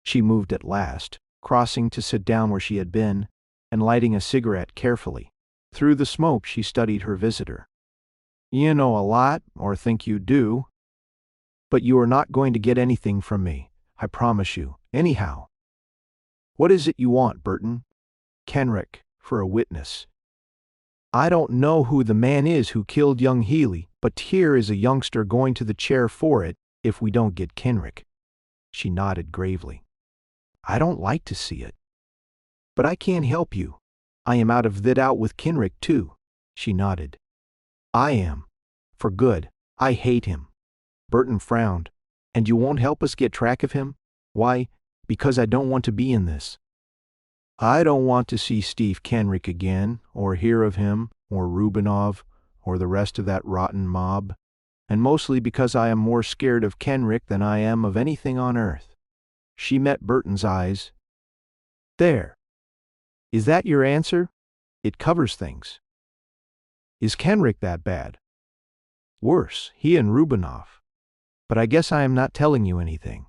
She moved at last, crossing to sit down where she had been, and lighting a cigarette carefully. Through the smoke she studied her visitor. You know a lot, or think you do. But you are not going to get anything from me, I promise you, anyhow. What is it you want, Burton? Kenrick, for a witness. I don't know who the man is who killed young Healy, but here is a youngster going to the chair for it if we don't get Kenrick. She nodded gravely. I don't like to see it. But I can't help you. I am out of it out with Kenrick, too. She nodded. I am. For good. I hate him. Burton frowned. And you won't help us get track of him? Why, because I don't want to be in this. I don't want to see Steve Kenrick again, or hear of him, or Rubinov, or the rest of that rotten mob, and mostly because I am more scared of Kenrick than I am of anything on earth. She met Burton's eyes. There. Is that your answer? It covers things. Is Kenrick that bad? Worse, he and Rubinov. But I guess I am not telling you anything.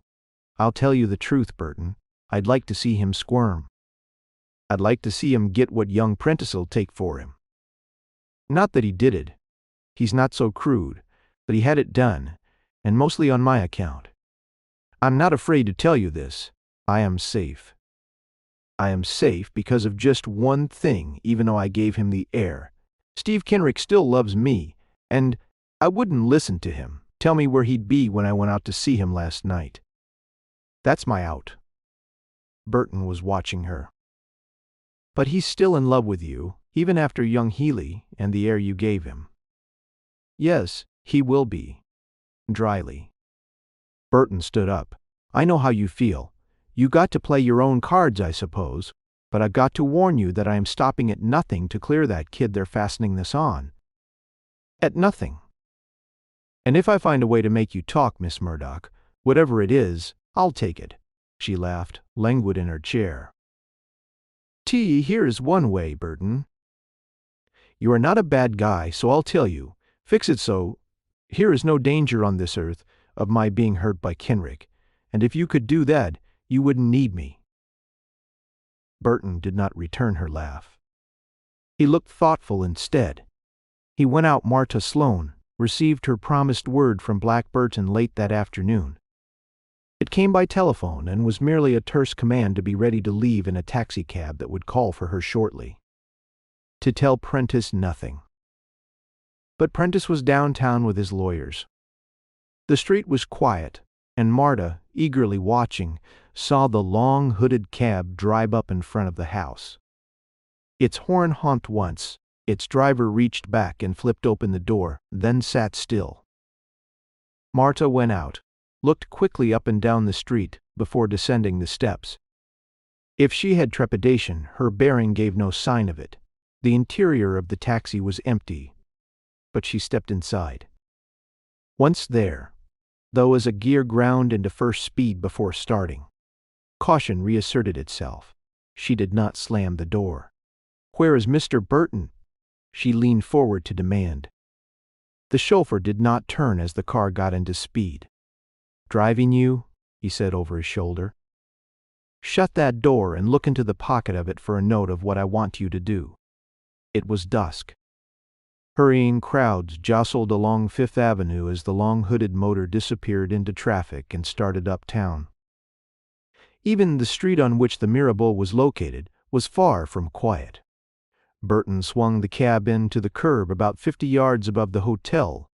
I'll tell you the truth, Burton. I'd like to see him squirm. I'd like to see him get what young Prentice'll take for him. Not that he did it. He's not so crude, but he had it done, and mostly on my account. I'm not afraid to tell you this. I am safe. I am safe because of just one thing, even though I gave him the air. Steve Kenrick still loves me, and I wouldn't listen to him, tell me where he'd be when I went out to see him last night. That's my out. Burton was watching her. But he's still in love with you, even after young Healy and the air you gave him. Yes, he will be. Dryly. Burton stood up. I know how you feel. You got to play your own cards, I suppose, but I've got to warn you that I am stopping at nothing to clear that kid they're fastening this on. At nothing. And if I find a way to make you talk, Miss Murdoch, whatever it is, I'll take it. She laughed, languid in her chair. Here is one way, Burton. You are not a bad guy, so I'll tell you. Fix it so here is no danger on this earth of my being hurt by Kenrick, and if you could do that, you wouldn't need me. Burton did not return her laugh. He looked thoughtful instead. He went out Marta Sloane, received her promised word from Black Burton late that afternoon. It came by telephone and was merely a terse command to be ready to leave in a taxicab that would call for her shortly. To tell Prentice nothing. But Prentice was downtown with his lawyers. The street was quiet, and Marta, eagerly watching, saw the long hooded cab drive up in front of the house. Its horn honked once, its driver reached back and flipped open the door, then sat still. Marta went out, looked quickly up and down the street before descending the steps. If she had trepidation, her bearing gave no sign of it. The interior of the taxi was empty, but she stepped inside. Once there, though as a gear ground into first speed before starting, caution reasserted itself. She did not slam the door. "Where is Mr. Burton?" she leaned forward to demand. The chauffeur did not turn as the car got into speed. "Driving you?" he said over his shoulder. "Shut that door and look into the pocket of it for a note of what I want you to do." It was dusk. Hurrying crowds jostled along Fifth Avenue as the long hooded motor disappeared into traffic and started uptown. Even the street on which the Mirabeau was located was far from quiet. Burton swung the cab in to the curb about 50 yards above the hotel.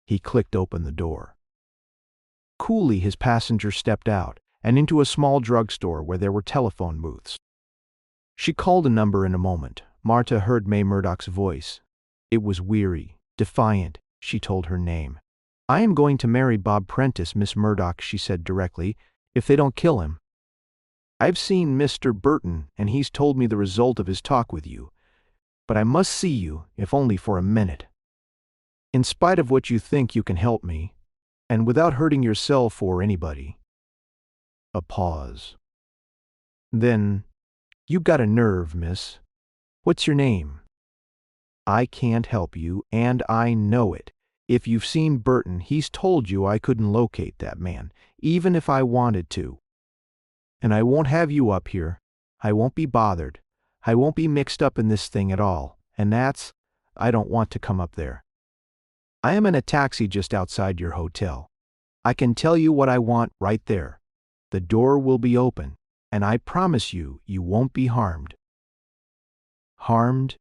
He clicked open the door. Coolly his passenger stepped out and into a small drugstore where there were telephone booths. She called a number in a moment. Marta heard May Murdoch's voice. It was weary, defiant. She told her name. "I am going to marry Bob Prentice, Miss Murdoch," she said directly, "if they don't kill him. I've seen Mr. Burton, and he's told me the result of his talk with you. But I must see you, if only for a minute. In spite of what you think you can help me, and without hurting yourself or anybody." A pause. Then, "You got a nerve, miss. What's your name?" "I can't help you, and I know it. If you've seen Burton, he's told you I couldn't locate that man, even if I wanted to. And I won't have you up here. I won't be bothered. I won't be mixed up in this thing at all, and I don't want to come up there. I am in a taxi just outside your hotel. I can tell you what I want right there. The door will be open, and I promise you, you won't be harmed." Harmed?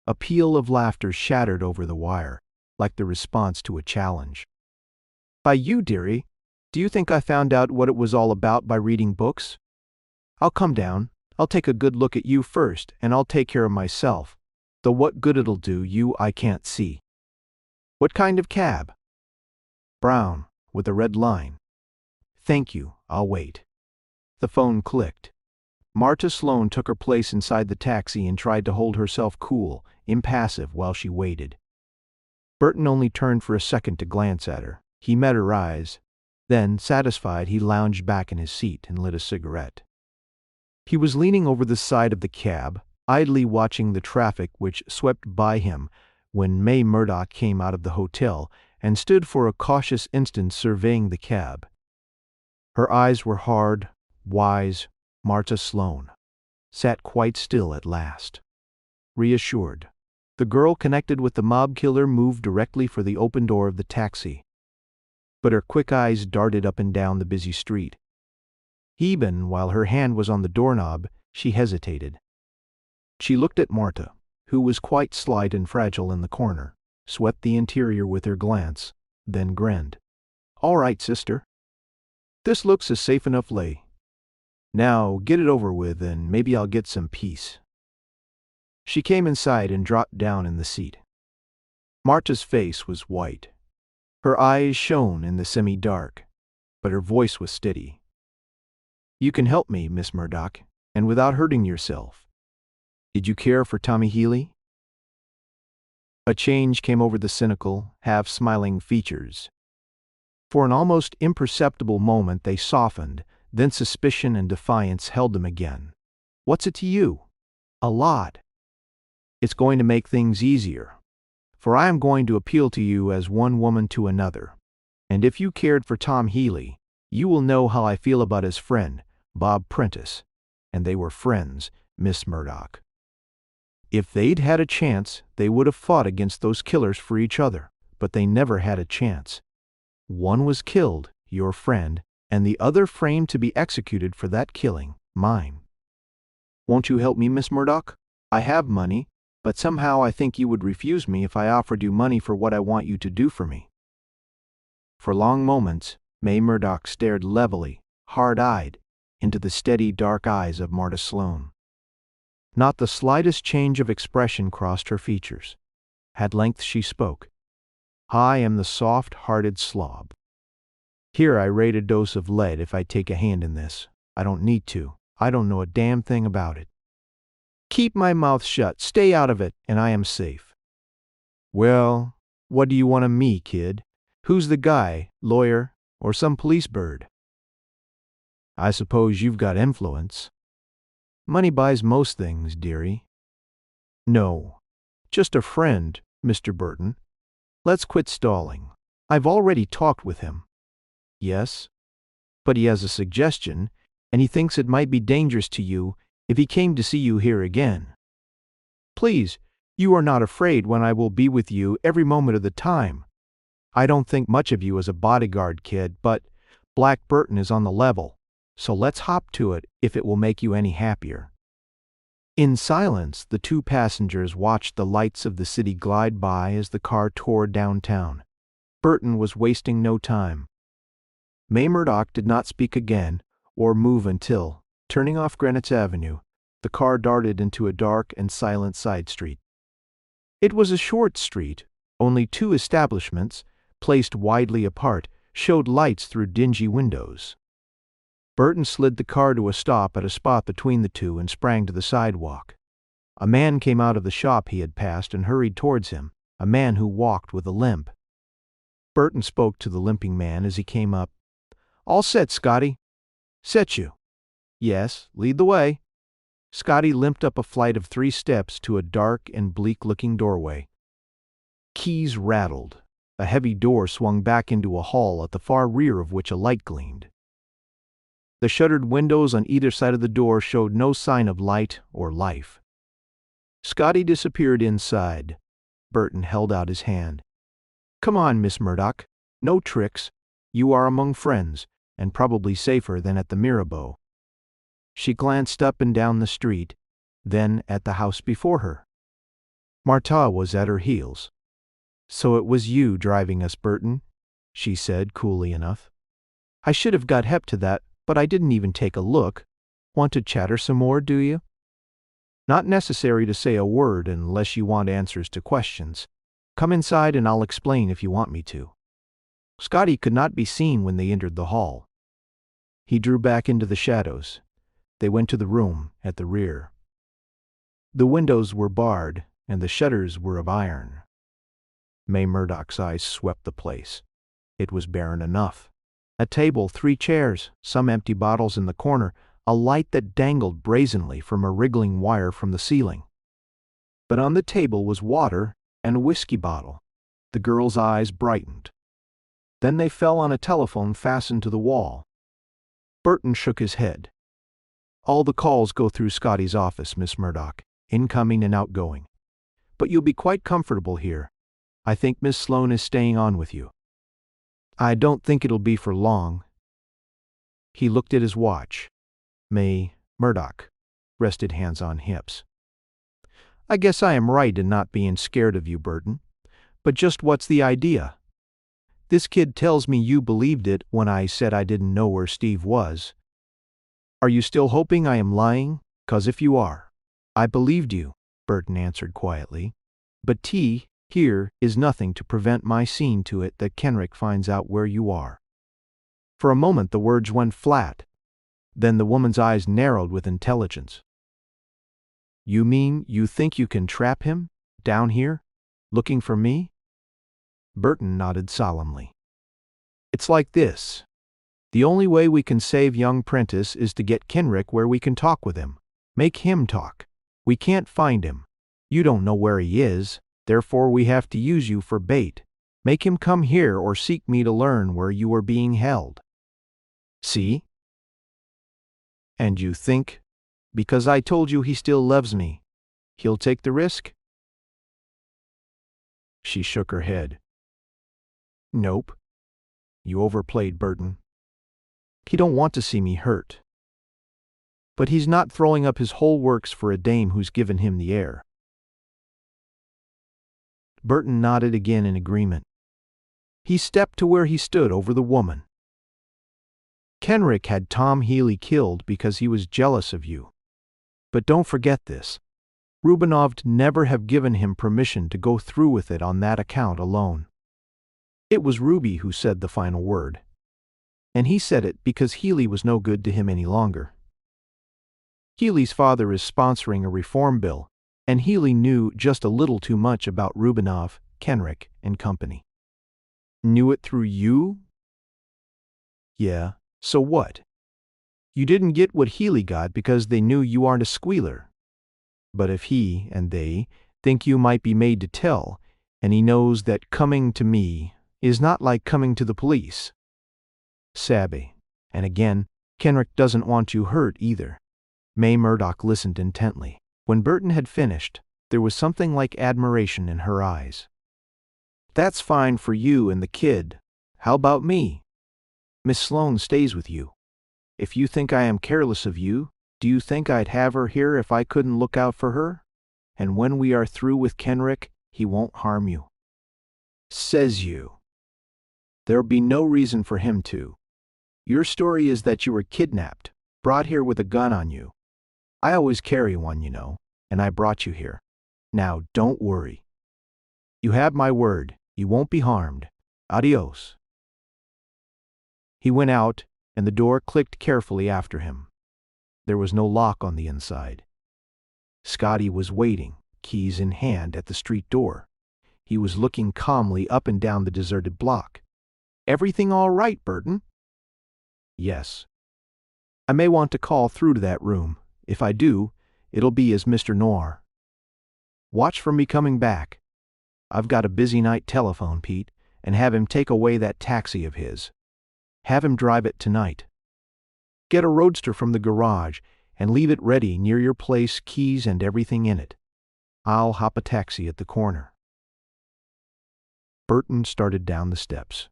A peal of laughter shattered over the wire, like the response to a challenge. "By you, dearie? Do you think I found out what it was all about by reading books? I'll come down. I'll take a good look at you first, and I'll take care of myself. Though what good it'll do you, I can't see." "What kind of cab?" "Brown, with a red line." "Thank you, I'll wait." The phone clicked. Marta Sloane took her place inside the taxi and tried to hold herself cool, impassive while she waited. Burton only turned for a second to glance at her. He met her eyes. Then, satisfied, he lounged back in his seat and lit a cigarette. He was leaning over the side of the cab, idly watching the traffic which swept by him when May Murdoch came out of the hotel and stood for a cautious instant surveying the cab. Her eyes were hard, wise. Marta Sloane sat quite still at last. Reassured, the girl connected with the mob killer moved directly for the open door of the taxi. But her quick eyes darted up and down the busy street. Even while her hand was on the doorknob, she hesitated. She looked at Marta, who was quite slight and fragile in the corner, swept the interior with her glance, then grinned. "All right, sister. This looks a safe enough lay. Now get it over with and maybe I'll get some peace." She came inside and dropped down in the seat. Marta's face was white. Her eyes shone in the semi-dark, but her voice was steady. "You can help me, Miss Murdoch, and without hurting yourself. Did you care for Tommy Healy?" A change came over the cynical, half-smiling features. For an almost imperceptible moment they softened, then suspicion and defiance held them again. "What's it to you?" "A lot. It's going to make things easier. For I am going to appeal to you as one woman to another. And if you cared for Tom Healy, you will know how I feel about his friend, Bob Prentice." And they were friends, Miss Murdoch. If they'd had a chance, they would have fought against those killers for each other, but they never had a chance. One was killed, your friend, and the other framed to be executed for that killing, mine. Won't you help me, Miss Murdoch? I have money, but somehow I think you would refuse me if I offered you money for what I want you to do for me. For long moments, May Murdoch stared levelly, hard-eyed, into the steady dark eyes of Marta Sloane. Not the slightest change of expression crossed her features. At length she spoke. I am the soft-hearted slob. Here I rate a dose of lead if I take a hand in this. I don't need to. I don't know a damn thing about it. Keep my mouth shut, stay out of it, and I am safe. Well, what do you want of me, kid? Who's the guy, lawyer, or some police bird? I suppose you've got influence. Money buys most things, dearie. No, just a friend, Mr. Burton. Let's quit stalling. I've already talked with him. Yes, but he has a suggestion, and he thinks it might be dangerous to you if he came to see you here again. Please, you are not afraid when I will be with you every moment of the time. I don't think much of you as a bodyguard, kid, but Black Burton is on the level, so let's hop to it if it will make you any happier. In silence, the two passengers watched the lights of the city glide by as the car tore downtown. Burton was wasting no time. May Murdoch did not speak again or move until, turning off Greenwich Avenue, the car darted into a dark and silent side street. It was a short street. Only two establishments, placed widely apart, showed lights through dingy windows. Burton slid the car to a stop at a spot between the two and sprang to the sidewalk. A man came out of the shop he had passed and hurried towards him, a man who walked with a limp. Burton spoke to the limping man as he came up. All set, Scotty. Set you. Yes, lead the way. Scotty limped up a flight of 3 steps to a dark and bleak-looking doorway. Keys rattled. A heavy door swung back into a hall at the far rear of which a light gleamed. The shuttered windows on either side of the door showed no sign of light or life. Scotty disappeared inside. Burton held out his hand. Come on, Miss Murdoch. No tricks. You are among friends, and probably safer than at the Mirabeau. She glanced up and down the street, then at the house before her. Marta was at her heels. So it was you driving us, Burton, she said coolly enough. I should have got hep to that, but I didn't even take a look. Want to chatter some more, do you? Not necessary to say a word unless you want answers to questions. Come inside and I'll explain if you want me to. Scotty could not be seen when they entered the hall. He drew back into the shadows. They went to the room at the rear. The windows were barred, and the shutters were of iron. May Murdoch's eyes swept the place. It was barren enough. A table, 3 chairs, some empty bottles in the corner, a light that dangled brazenly from a wriggling wire from the ceiling. But on the table was water and a whiskey bottle. The girl's eyes brightened. Then they fell on a telephone fastened to the wall. Burton shook his head. All the calls go through Scotty's office, Miss Murdoch, incoming and outgoing. But you'll be quite comfortable here. I think Miss Sloane is staying on with you. I don't think it'll be for long. He looked at his watch. May Murdoch rested hands on hips. I guess I am right in not being scared of you, Burton. But just what's the idea? This kid tells me you believed it when I said I didn't know where Steve was. Are you still hoping I am lying? 'Cause if you are, I believed you, Burton answered quietly. But here is nothing to prevent my seeing to it that Kenrick finds out where you are. For a moment the words went flat. Then the woman's eyes narrowed with intelligence. You mean you think you can trap him? Down here? Looking for me? Burton nodded solemnly. It's like this. The only way we can save young Prentice is to get Kenrick where we can talk with him. Make him talk. We can't find him. You don't know where he is. Therefore we have to use you for bait. Make him come here or seek me to learn where you are being held. See? And you think, because I told you he still loves me, He'll take the risk?" She shook her head. "Nope. You overplayed Burton. He don't want to see me hurt. But he's not throwing up his whole works for a dame who's given him the air." Burton nodded again in agreement. He stepped to where he stood over the woman. "Kenrick had Tom Healy killed because he was jealous of you. But don't forget this. Rubenov'd never have given him permission to go through with it on that account alone. It was Ruby who said the final word. And he said it because Healy was no good to him any longer. Healy's father is sponsoring a reform bill, and Healy knew just a little too much about Rubenov, Kenrick, and company." "Knew it through you?" "Yeah, so what? You didn't get what Healy got because they knew you aren't a squealer. But if he and they think you might be made to tell, and he knows that coming to me is not like coming to the police. Sabby. And again, Kenrick doesn't want you hurt either." May Murdoch listened intently. When Burton had finished, there was something like admiration in her eyes. "That's fine for you and the kid. How about me? Miss Sloane stays with you. If you think I am careless of you, do you think I'd have her here if I couldn't look out for her? And when we are through with Kenrick, he won't harm you." "Says you. There'll be no reason for him to. Your story is that you were kidnapped, brought here with a gun on you. I always carry one, you know, and I brought you here. Now, don't worry. You have my word, you won't be harmed. Adios." He went out, and the door clicked carefully after him. There was no lock on the inside. Scotty was waiting, keys in hand, at the street door. He was looking calmly up and down the deserted block. "Everything all right, Burton?" "Yes. I may want to call through to that room. If I do, it'll be as Mr. Noir. Watch for me coming back. I've got a busy night telephone, Pete, and have him take away that taxi of his. Have him drive it tonight. Get a roadster from the garage and leave it ready near your place, keys and everything in it. I'll hop a taxi at the corner." Burton started down the steps.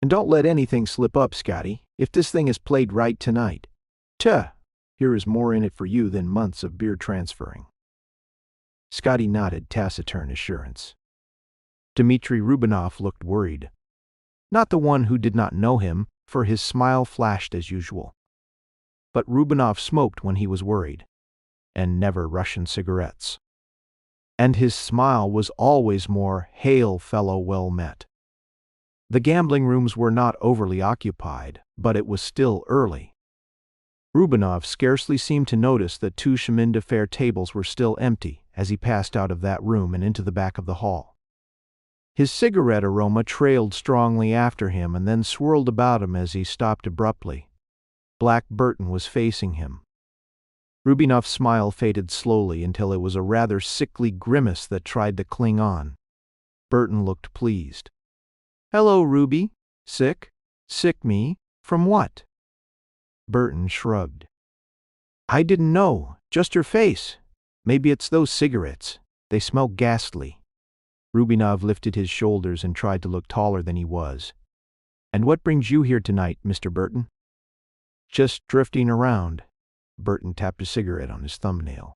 "And don't let anything slip up, Scotty, if this thing is played right tonight. Tuh, here is more in it for you than months of beer transferring." Scotty nodded taciturn assurance. Dmitry Rubenov looked worried. Not the one who did not know him, for his smile flashed as usual. But Rubenov smoked when he was worried, and never Russian cigarettes. And his smile was always more, "Hail, fellow, well met." The gambling rooms were not overly occupied, but it was still early. Rubenov scarcely seemed to notice that two chemin de fer tables were still empty as he passed out of that room and into the back of the hall. His cigarette aroma trailed strongly after him and then swirled about him as he stopped abruptly. Black Burton was facing him. Rubenov's smile faded slowly until it was a rather sickly grimace that tried to cling on. Burton looked pleased. "Hello, Ruby. Sick? Sick me? From what?" Burton shrugged. "I didn't know. Just your face. Maybe it's those cigarettes. They smell ghastly." Rubenov lifted his shoulders and tried to look taller than he was. "And what brings you here tonight, Mr. Burton?" "Just drifting around." Burton tapped a cigarette on his thumbnail.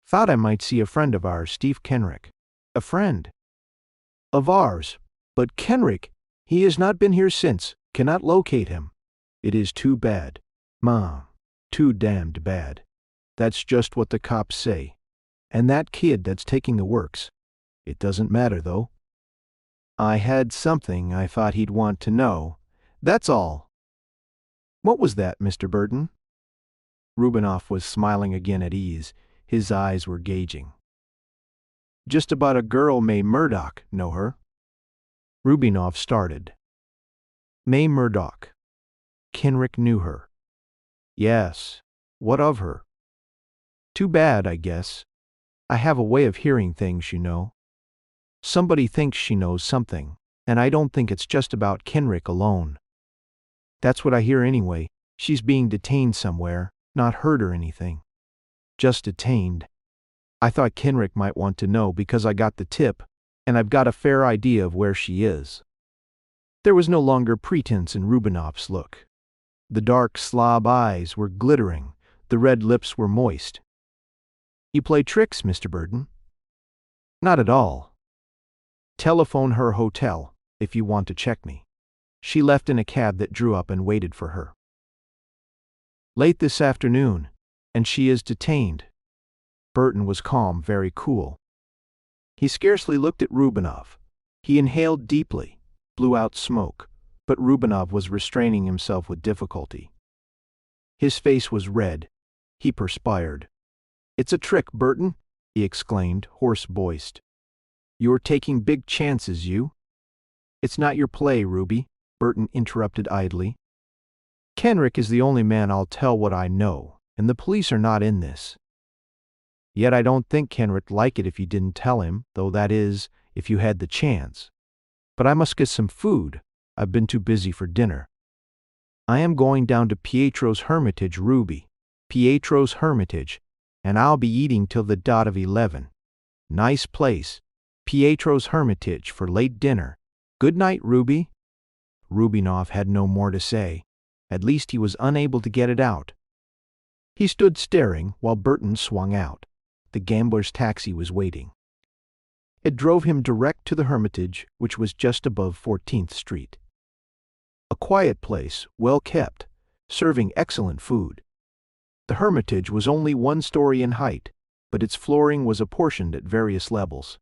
"Thought I might see a friend of ours, Steve Kenrick." "A friend?" "Of ours. But Kenrick, he has not been here since. Cannot locate him. It is too bad. Mom, too damned bad. That's just what the cops say. And that kid that's taking the works. It doesn't matter, though. I had something I thought he'd want to know. That's all." "What was that, Mr. Burton?" Rubenov was smiling again at ease. His eyes were gauging. "Just about a girl, May Murdoch. Know her?" Rubenov started. May Murdoch. Kenrick knew her. "Yes. What of her?" "Too bad, I guess. I have a way of hearing things, you know. Somebody thinks she knows something, and I don't think it's just about Kenrick alone. That's what I hear anyway. She's being detained somewhere, not hurt or anything. Just detained." I thought Kenrick might want to know because I got the tip, and I've got a fair idea of where she is." There was no longer pretense in Rubinoff's look. The dark Slav eyes were glittering, the red lips were moist. "You play tricks, Mr. Burton?" "Not at all. Telephone her hotel, if you want to check me." She left in a cab that drew up and waited for her. "Late this afternoon, and she is detained." Burton was calm, very cool. He scarcely looked at Rubinoff. He inhaled deeply, blew out smoke, but Rubinoff was restraining himself with difficulty. His face was red. He perspired. "It's a trick, Burton," he exclaimed, hoarse-voiced. "You're taking big chances, you." "It's not your play, Ruby," Burton interrupted idly. "Kenrick is the only man I'll tell what I know, and the police are not in this. Yet I don't think Kenrick'd like it if you didn't tell him, though that is, if you had the chance. But I must get some food. I've been too busy for dinner." "I am going down to Pietro's Hermitage, Ruby. Pietro's Hermitage, and I'll be eating till the dot of 11. Nice place. Pietro's Hermitage for late dinner. Good night, Ruby." Rubinoff had no more to say. At least he was unable to get it out. He stood staring while Burton swung out. The gambler's taxi was waiting. It drove him direct to the Hermitage, which was just above 14th Street. A quiet place, well kept, serving excellent food. The Hermitage was only 1 story in height, but its flooring was apportioned at various levels.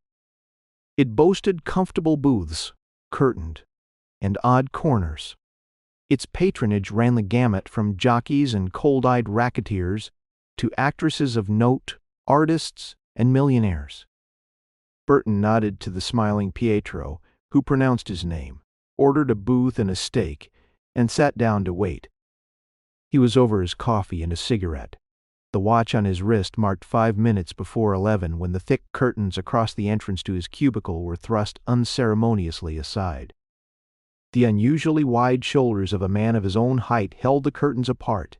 It boasted comfortable booths, curtained, and odd corners. Its patronage ran the gamut from jockeys and cold-eyed racketeers to actresses of note, artists, and millionaires. Burton nodded to the smiling Pietro, who pronounced his name, ordered a booth and a steak, and sat down to wait. He was over his coffee and a cigarette. The watch on his wrist marked 5 minutes before 11 when the thick curtains across the entrance to his cubicle were thrust unceremoniously aside. The unusually wide shoulders of a man of his own height held the curtains apart.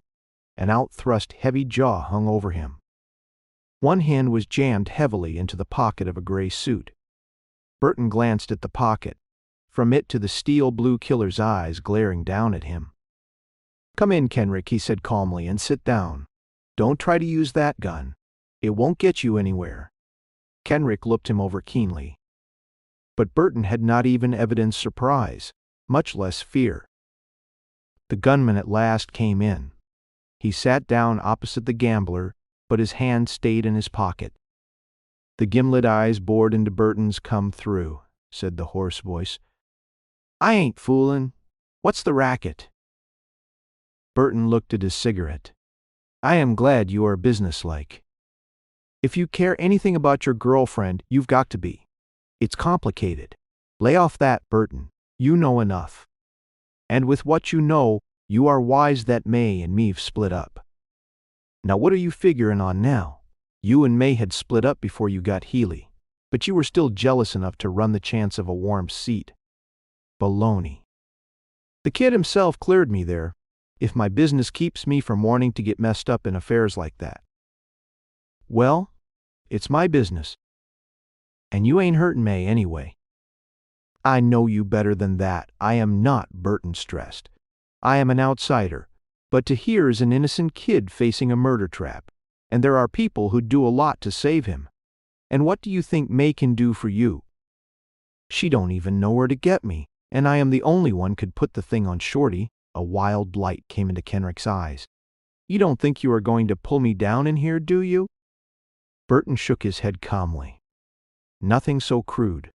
An out-thrust heavy jaw hung over him. One hand was jammed heavily into the pocket of a gray suit. Burton glanced at the pocket, from it to the steel-blue killer's eyes glaring down at him. "Come in, Kenrick," he said calmly, "and sit down. Don't try to use that gun. It won't get you anywhere." Kenrick looked him over keenly. But Burton had not even evidenced surprise, much less fear. The gunman at last came in. He sat down opposite the gambler, but his hand stayed in his pocket. The gimlet eyes bored into Burton's. "Come through," said the hoarse voice. "I ain't foolin'. What's the racket?" Burton looked at his cigarette. "I am glad you are businesslike. If you care anything about your girlfriend, you've got to be. It's complicated. Lay off that, Burton. You know enough. And with what you know, you are wise that May and me've split up. Now what are you figuring on now? You and May had split up before you got Healy, but you were still jealous enough to run the chance of a warm seat. Baloney. The kid himself cleared me there, if my business keeps me from wanting to get messed up in affairs like that. Well, it's my business. And you ain't hurting May anyway. I know you better than that. I am not," Burton stressed. "I am an outsider, but to hear is an innocent kid facing a murder trap, and there are people who'd do a lot to save him. And what do you think May can do for you? She don't even know where to get me, and I am the only one could put the thing on Shorty." A wild light came into Kenrick's eyes. "You don't think you are going to pull me down in here, do you?" Burton shook his head calmly. "Nothing so crude.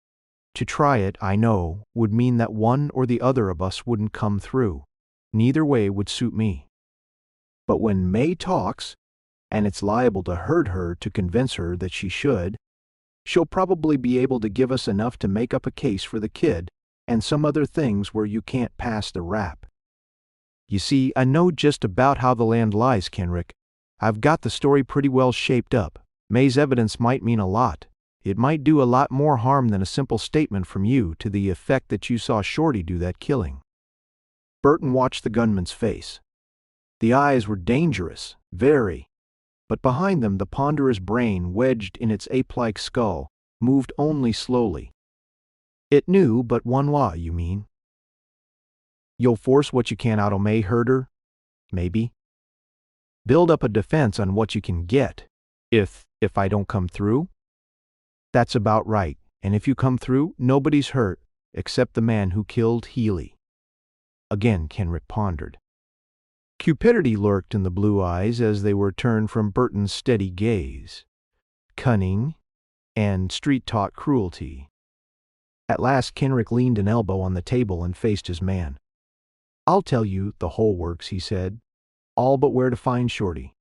To try it, I know, would mean that one or the other of us wouldn't come through. Neither way would suit me. But when May talks, and it's liable to hurt her to convince her that she should, she'll probably be able to give us enough to make up a case for the kid and some other things where you can't pass the rap. You see, I know just about how the land lies, Kenrick. I've got the story pretty well shaped up. May's evidence might mean a lot. It might do a lot more harm than a simple statement from you to the effect that you saw Shorty do that killing." Burton watched the gunman's face. The eyes were dangerous, very. but behind them the ponderous brain, wedged in its ape-like skull, moved only slowly. It knew but one law, you mean? You'll force what you can out o' me, herder? Maybe. Build up a defense on what you can get. If I don't come through? That's about right, and if you come through, nobody's hurt, except the man who killed Healy. Again Kenrick pondered. Cupidity lurked in the blue eyes as they were turned from Burton's steady gaze. Cunning and street-taught cruelty. At last Kenrick leaned an elbow on the table and faced his man. "I'll tell you the whole works," he said, "all but where to find Shorty.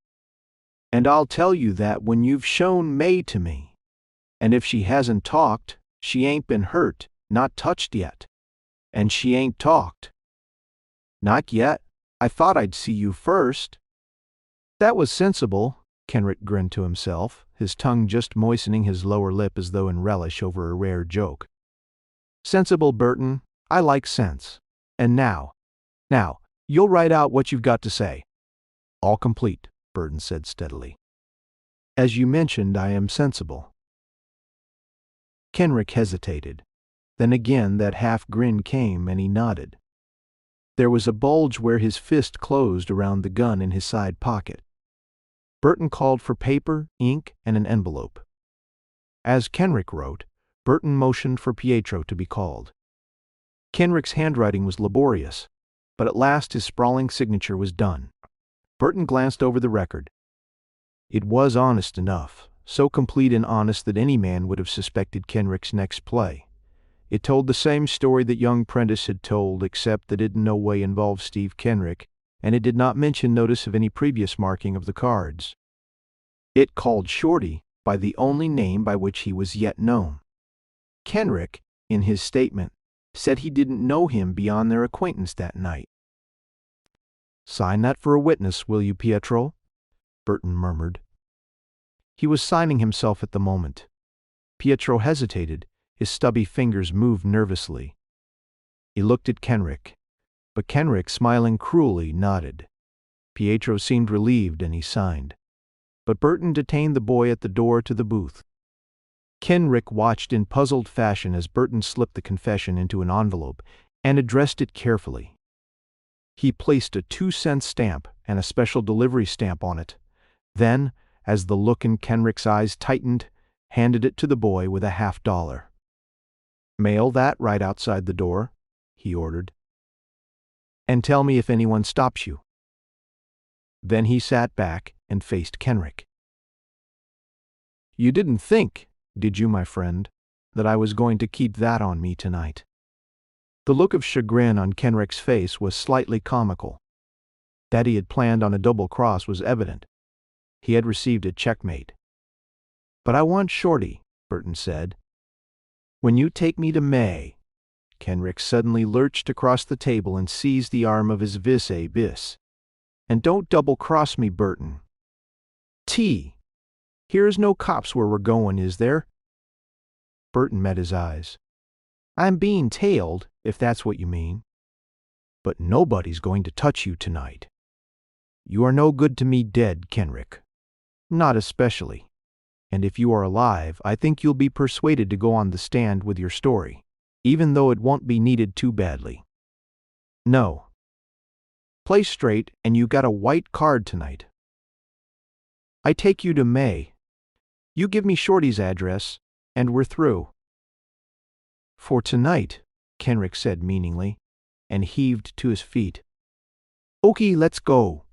And I'll tell you that when you've shown May to me. And if she hasn't talked, she ain't been hurt, not touched yet. And she ain't talked. Not yet. I thought I'd see you first." That was sensible, Kenrick grinned to himself, his tongue just moistening his lower lip as though in relish over a rare joke. "Sensible, Burton. I like sense. And now, you'll write out what you've got to say." "All complete," Burton said steadily. "As you mentioned, I am sensible." Kenrick hesitated. Then again that half-grin came, and he nodded. There was a bulge where his fist closed around the gun in his side pocket. Burton called for paper, ink, and an envelope. As Kenrick wrote, Burton motioned for Pietro to be called. Kenrick's handwriting was laborious, but at last his sprawling signature was done. Burton glanced over the record. It was honest enough, so complete and honest that any man would have suspected Kenrick's next play. It told the same story that young Prentice had told, except that it in no way involved Steve Kenrick, and it did not mention notice of any previous marking of the cards. It called Shorty by the only name by which he was yet known. Kenrick, in his statement, said he didn't know him beyond their acquaintance that night. "Sign that for a witness, will you, Pietro?" Burton murmured. He was signing himself at the moment. Pietro hesitated. His stubby fingers moved nervously. He looked at Kenrick, but Kenrick, smiling cruelly, nodded. Pietro seemed relieved, and he signed. But Burton detained the boy at the door to the booth. Kenrick watched in puzzled fashion as Burton slipped the confession into an envelope and addressed it carefully. He placed a 2-cent stamp and a special delivery stamp on it. Then, as the look in Kenrick's eyes tightened, handed it to the boy with a $50. "Mail that right outside the door," he ordered. "And tell me if anyone stops you." Then he sat back and faced Kenrick. "You didn't think, did you, my friend, that I was going to keep that on me tonight?" The look of chagrin on Kenrick's face was slightly comical. That he had planned on a double cross was evident. He had received a checkmate. "But I want Shorty," Burton said. "When you take me to May—" Kenrick suddenly lurched across the table and seized the arm of his vis-a-vis. "And don't double-cross me, Burton. Here's no cops where we're going, is there?" Burton met his eyes. "I'm being tailed, if that's what you mean. But nobody's going to touch you tonight. You are no good to me dead, Kenrick. Not especially. And if you are alive, I think you'll be persuaded to go on the stand with your story, even though it won't be needed too badly. No. Play straight, and you got a white card tonight. I take you to May. You give me Shorty's address, and we're through." "For tonight," Kenrick said meaningly, and heaved to his feet. "Okay, let's go."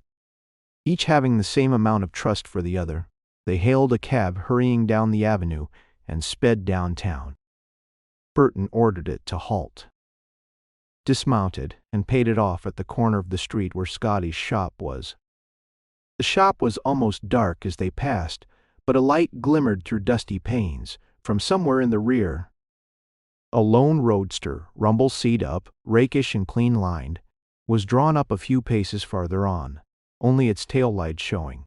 Each having the same amount of trust for the other, they hailed a cab hurrying down the avenue and sped downtown. Burton ordered it to halt. Dismounted and paid it off at the corner of the street where Scotty's shop was. The shop was almost dark as they passed, but a light glimmered through dusty panes from somewhere in the rear. A lone roadster, rumble seat up, rakish and clean-lined, was drawn up a few paces farther on, only its tail light showing.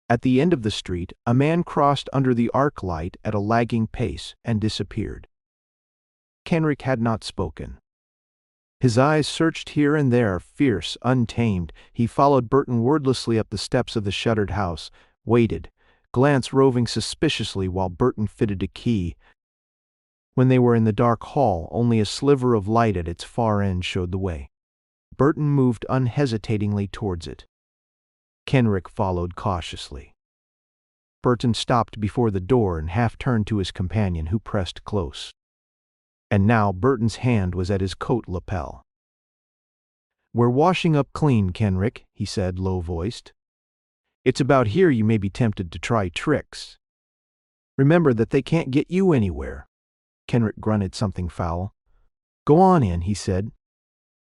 At the end of the street, a man crossed under the arc light at a lagging pace and disappeared. Kenrick had not spoken. His eyes searched here and there, fierce, untamed. He followed Burton wordlessly up the steps of the shuttered house, waited, glance roving suspiciously while Burton fitted a key. When they were in the dark hall, only a sliver of light at its far end showed the way. Burton moved unhesitatingly towards it. Kenrick followed cautiously. Burton stopped before the door and half-turned to his companion, who pressed close. And now Burton's hand was at his coat lapel. "We're washing up clean, Kenrick," he said, low-voiced. "It's about here you may be tempted to try tricks. Remember that they can't get you anywhere." Kenrick grunted something foul. "Go on in," he said.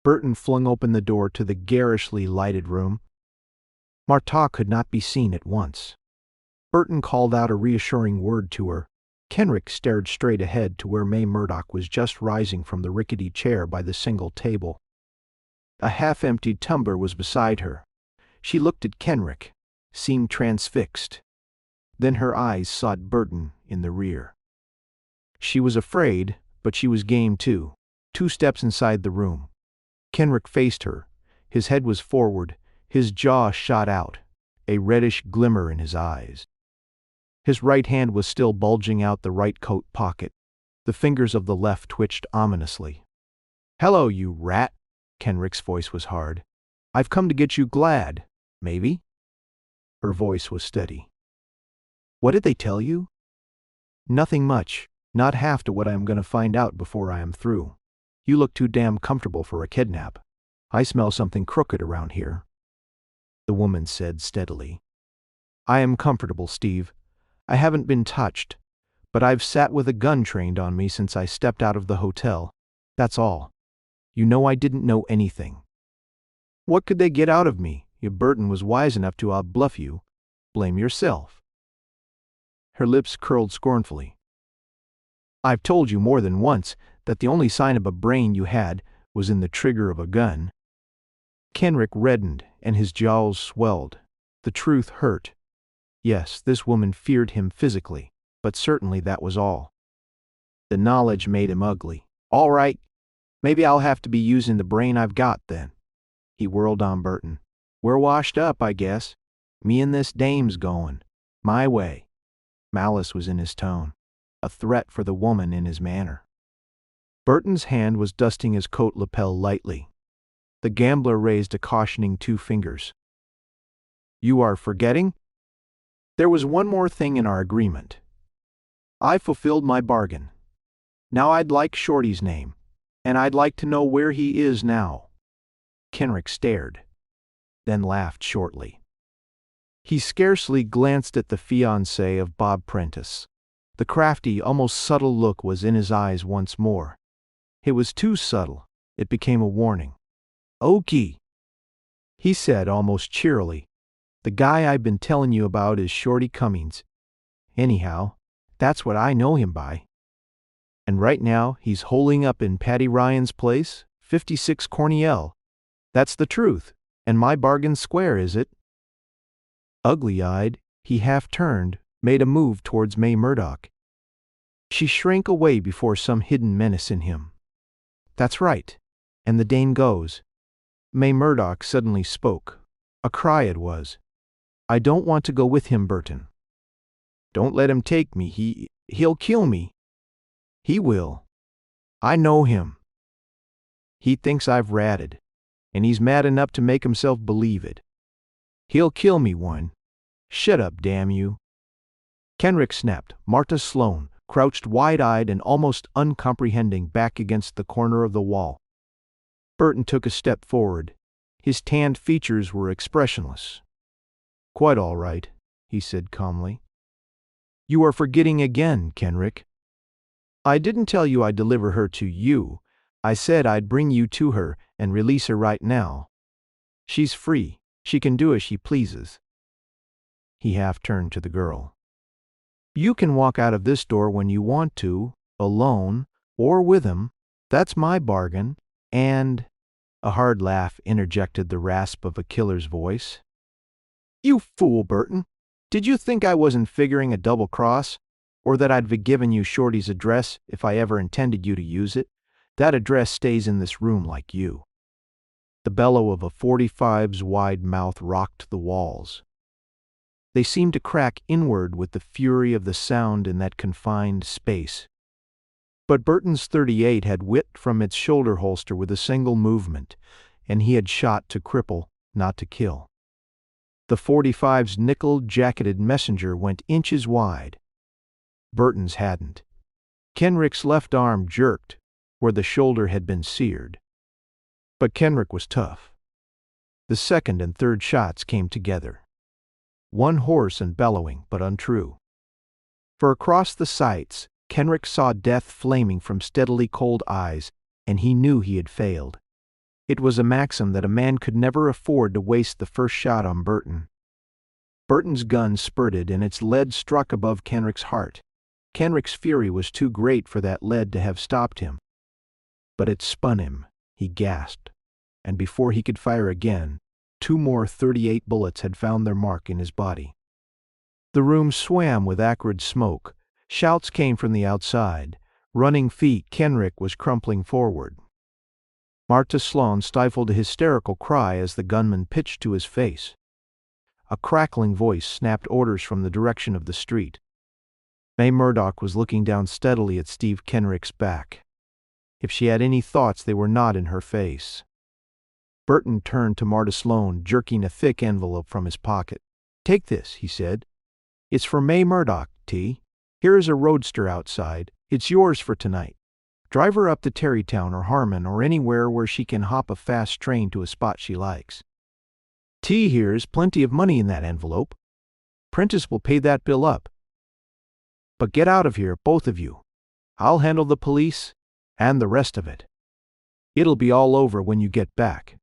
Burton flung open the door to the garishly lighted room. Martha could not be seen at once. Burton called out a reassuring word to her. Kenrick stared straight ahead to where May Murdoch was just rising from the rickety chair by the single table. A half-emptied tumbler was beside her. She looked at Kenrick, seemed transfixed. Then her eyes sought Burton in the rear. She was afraid, but she was game too. 2 steps inside the room. Kenrick faced her. His head was forward, his jaw shot out, a reddish glimmer in his eyes. His right hand was still bulging out the right coat pocket. The fingers of the left twitched ominously. "Hello, you rat!" Kenrick's voice was hard. "I've come to get you glad, maybe?" Her voice was steady. "What did they tell you?" "Nothing much. Not half to what I am going to find out before I am through. You look too damn comfortable for a kidnap. I smell something crooked around here." The woman said steadily. "I am comfortable, Steve. I haven't been touched, but I've sat with a gun trained on me since I stepped out of the hotel. That's all. You know I didn't know anything." "What could they get out of me? If Burton was wise enough to outbluff you, blame yourself." Her lips curled scornfully. "I've told you more than once that the only sign of a brain you had was in the trigger of a gun." Kenrick reddened and his jowls swelled. The truth hurt. Yes, this woman feared him physically, but certainly that was all. The knowledge made him ugly. "All right, maybe I'll have to be using the brain I've got then." He whirled on Burton. "We're washed up, I guess. Me and this dame's going my way." Malice was in his tone, a threat for the woman in his manner. Burton's hand was dusting his coat lapel lightly. The gambler raised a cautioning 2 fingers. "You are forgetting? There was one more thing in our agreement. I fulfilled my bargain. Now I'd like Shorty's name, and I'd like to know where he is now." Kenrick stared, then laughed shortly. He scarcely glanced at the fiancée of Bob Prentice. The crafty, almost subtle look was in his eyes once more. It was too subtle. It became a warning. "Okay," he said almost cheerily. "The guy I've been telling you about is Shorty Cummings. Anyhow, that's what I know him by. And right now he's holing up in Patty Ryan's place, 56 Cornell. That's the truth, and my bargain's square, is it?" Ugly-eyed, he half-turned, made a move towards May Murdoch. She shrank away before some hidden menace in him. "That's right, and the Dane goes." May Murdoch suddenly spoke. A cry it was. "I don't want to go with him, Burton." "Don't let him take me. He'll kill me." "He will. I know him. He thinks I've ratted, and he's mad enough to make himself believe it. He'll kill me one. Shut up, damn you." Kenrick snapped. Martha Sloane crouched wide-eyed and almost uncomprehending back against the corner of the wall. Burton took a step forward. His tanned features were expressionless. "Quite all right," he said calmly. "You are forgetting again, Kenrick. I didn't tell you I'd deliver her to you. I said I'd bring you to her and release her right now. She's free. She can do as she pleases." He half-turned to the girl. "You can walk out of this door when you want to, alone, or with him. That's my bargain, and—" A hard laugh interjected the rasp of a killer's voice. "You fool, Burton. Did you think I wasn't figuring a double cross? Or that I'd have given you Shorty's address if I ever intended you to use it? That address stays in this room like you." The bellow of a .45's wide mouth rocked the walls. They seemed to crack inward with the fury of the sound in that confined space. But Burton's .38 had whipped from its shoulder holster with a single movement, and he had shot to cripple, not to kill. The .45's nickel-jacketed messenger went inches wide. Burton's hadn't. Kenrick's left arm jerked where the shoulder had been seared. But Kenrick was tough. The second and third shots came together. One hoarse and bellowing, but untrue. For across the sights, Kenrick saw death flaming from steadily cold eyes, and he knew he had failed. It was a maxim that a man could never afford to waste the first shot on Burton. Burton's gun spurted, and its lead struck above Kenrick's heart. Kenrick's fury was too great for that lead to have stopped him. But it spun him, he gasped, and before he could fire again, 2 more .38 bullets had found their mark in his body. The room swam with acrid smoke. Shouts came from the outside. Running feet, Kenrick was crumpling forward. Marta Sloan stifled a hysterical cry as the gunman pitched to his face. A crackling voice snapped orders from the direction of the street. May Murdoch was looking down steadily at Steve Kenrick's back. If she had any thoughts, they were not in her face. Burton turned to Marta Sloan, jerking a thick envelope from his pocket. "Take this," he said. "It's for May Murdoch, T. Here is a roadster outside. It's yours for tonight. Drive her up to Terrytown or Harmon or anywhere where she can hop a fast train to a spot she likes. T here's plenty of money in that envelope. Prentice will pay that bill up. But get out of here, both of you. I'll handle the police and the rest of it. It'll be all over when you get back.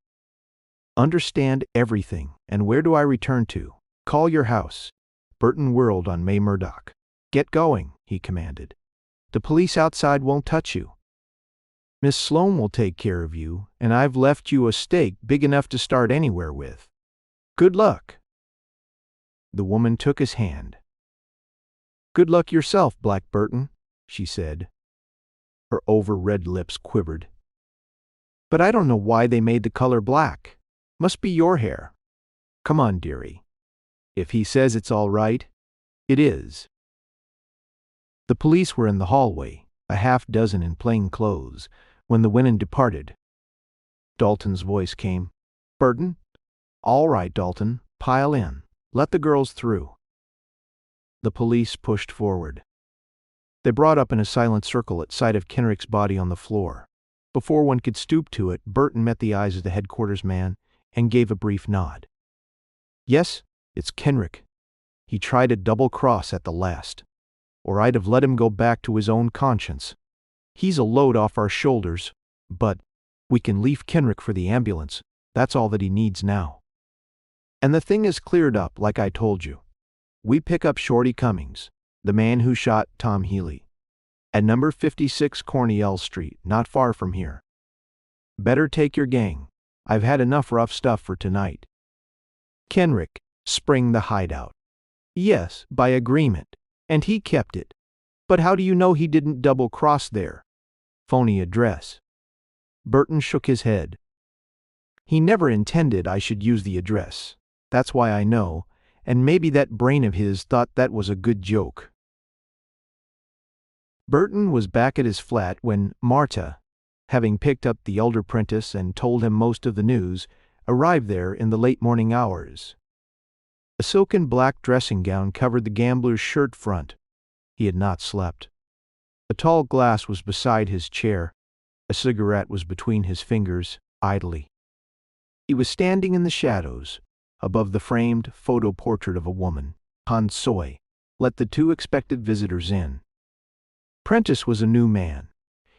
Understand everything, and where do I return to? Call your house." Burton whirled on May Murdoch. "Get going," he commanded. "The police outside won't touch you. Miss Sloan will take care of you, and I've left you a stake big enough to start anywhere with. Good luck." The woman took his hand. "Good luck yourself, Black Burton," she said. Her over-red lips quivered. "But I don't know why they made the color black. Must be your hair. Come on, dearie. If he says it's all right, it is." The police were in the hallway, a half-dozen in plain clothes, when the women departed. Dalton's voice came. "Burton?" "All right, Dalton. Pile in. Let the girls through." The police pushed forward. They brought up in a silent circle at sight of Kenrick's body on the floor. Before one could stoop to it, Burton met the eyes of the headquarters man and gave a brief nod. "Yes, it's Kenrick. He tried a double cross at the last, or I'd have let him go back to his own conscience. He's a load off our shoulders, but we can leave Kenrick for the ambulance. That's all that he needs now. And the thing is cleared up, like I told you. We pick up Shorty Cummings, the man who shot Tom Healy, at number 56 Cornell Street, not far from here. Better take your gang. I've had enough rough stuff for tonight." Kenrick sprang the hideout. "Yes, by agreement, and he kept it. But how do you know he didn't double-cross there? Phony address." Burton shook his head. "He never intended I should use the address. That's why I know, and maybe that brain of his thought that was a good joke." Burton was back at his flat when Marta, having picked up the elder Prentice and told him most of the news, arrived there in the late morning hours. A silken black dressing gown covered the gambler's shirt front. He had not slept. A tall glass was beside his chair. A cigarette was between his fingers, idly. He was standing in the shadows, above the framed photo portrait of a woman. Han Soy let the 2 expected visitors in. Prentice was a new man.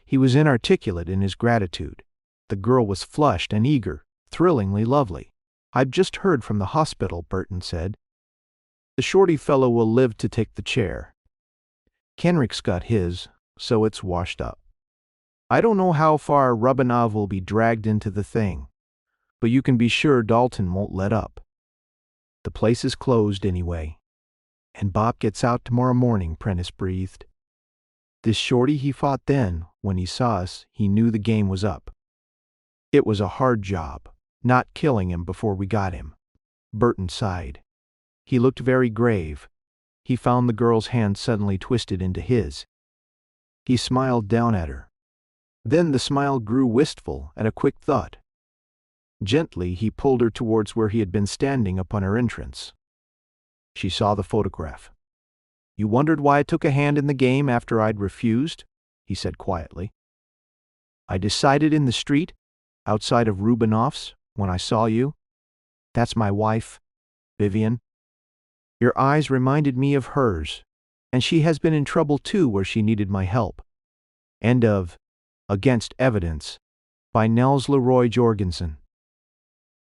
He was inarticulate in his gratitude. The girl was flushed and eager, thrillingly lovely. "I've just heard from the hospital," Burton said. "The Shorty fellow will live to take the chair. Kenrick's got his, so it's washed up. I don't know how far Rubinov will be dragged into the thing, but you can be sure Dalton won't let up. The place is closed anyway. And Bob gets out tomorrow morning," Prentice breathed. This Shorty he fought then, when he saw us, he knew the game was up. It was a hard job, not killing him before we got him. Burton sighed. He looked very grave. He found the girl's hand suddenly twisted into his. He smiled down at her. Then the smile grew wistful at a quick thought. Gently he pulled her towards where he had been standing upon her entrance. She saw the photograph. "You wondered why I took a hand in the game after I'd refused?" he said quietly. "I decided in the street, outside of Rubinoff's, when I saw you. That's my wife, Vivian. Your eyes reminded me of hers, and she has been in trouble too where she needed my help." End of Against Evidence by Nels Leroy Jorgensen.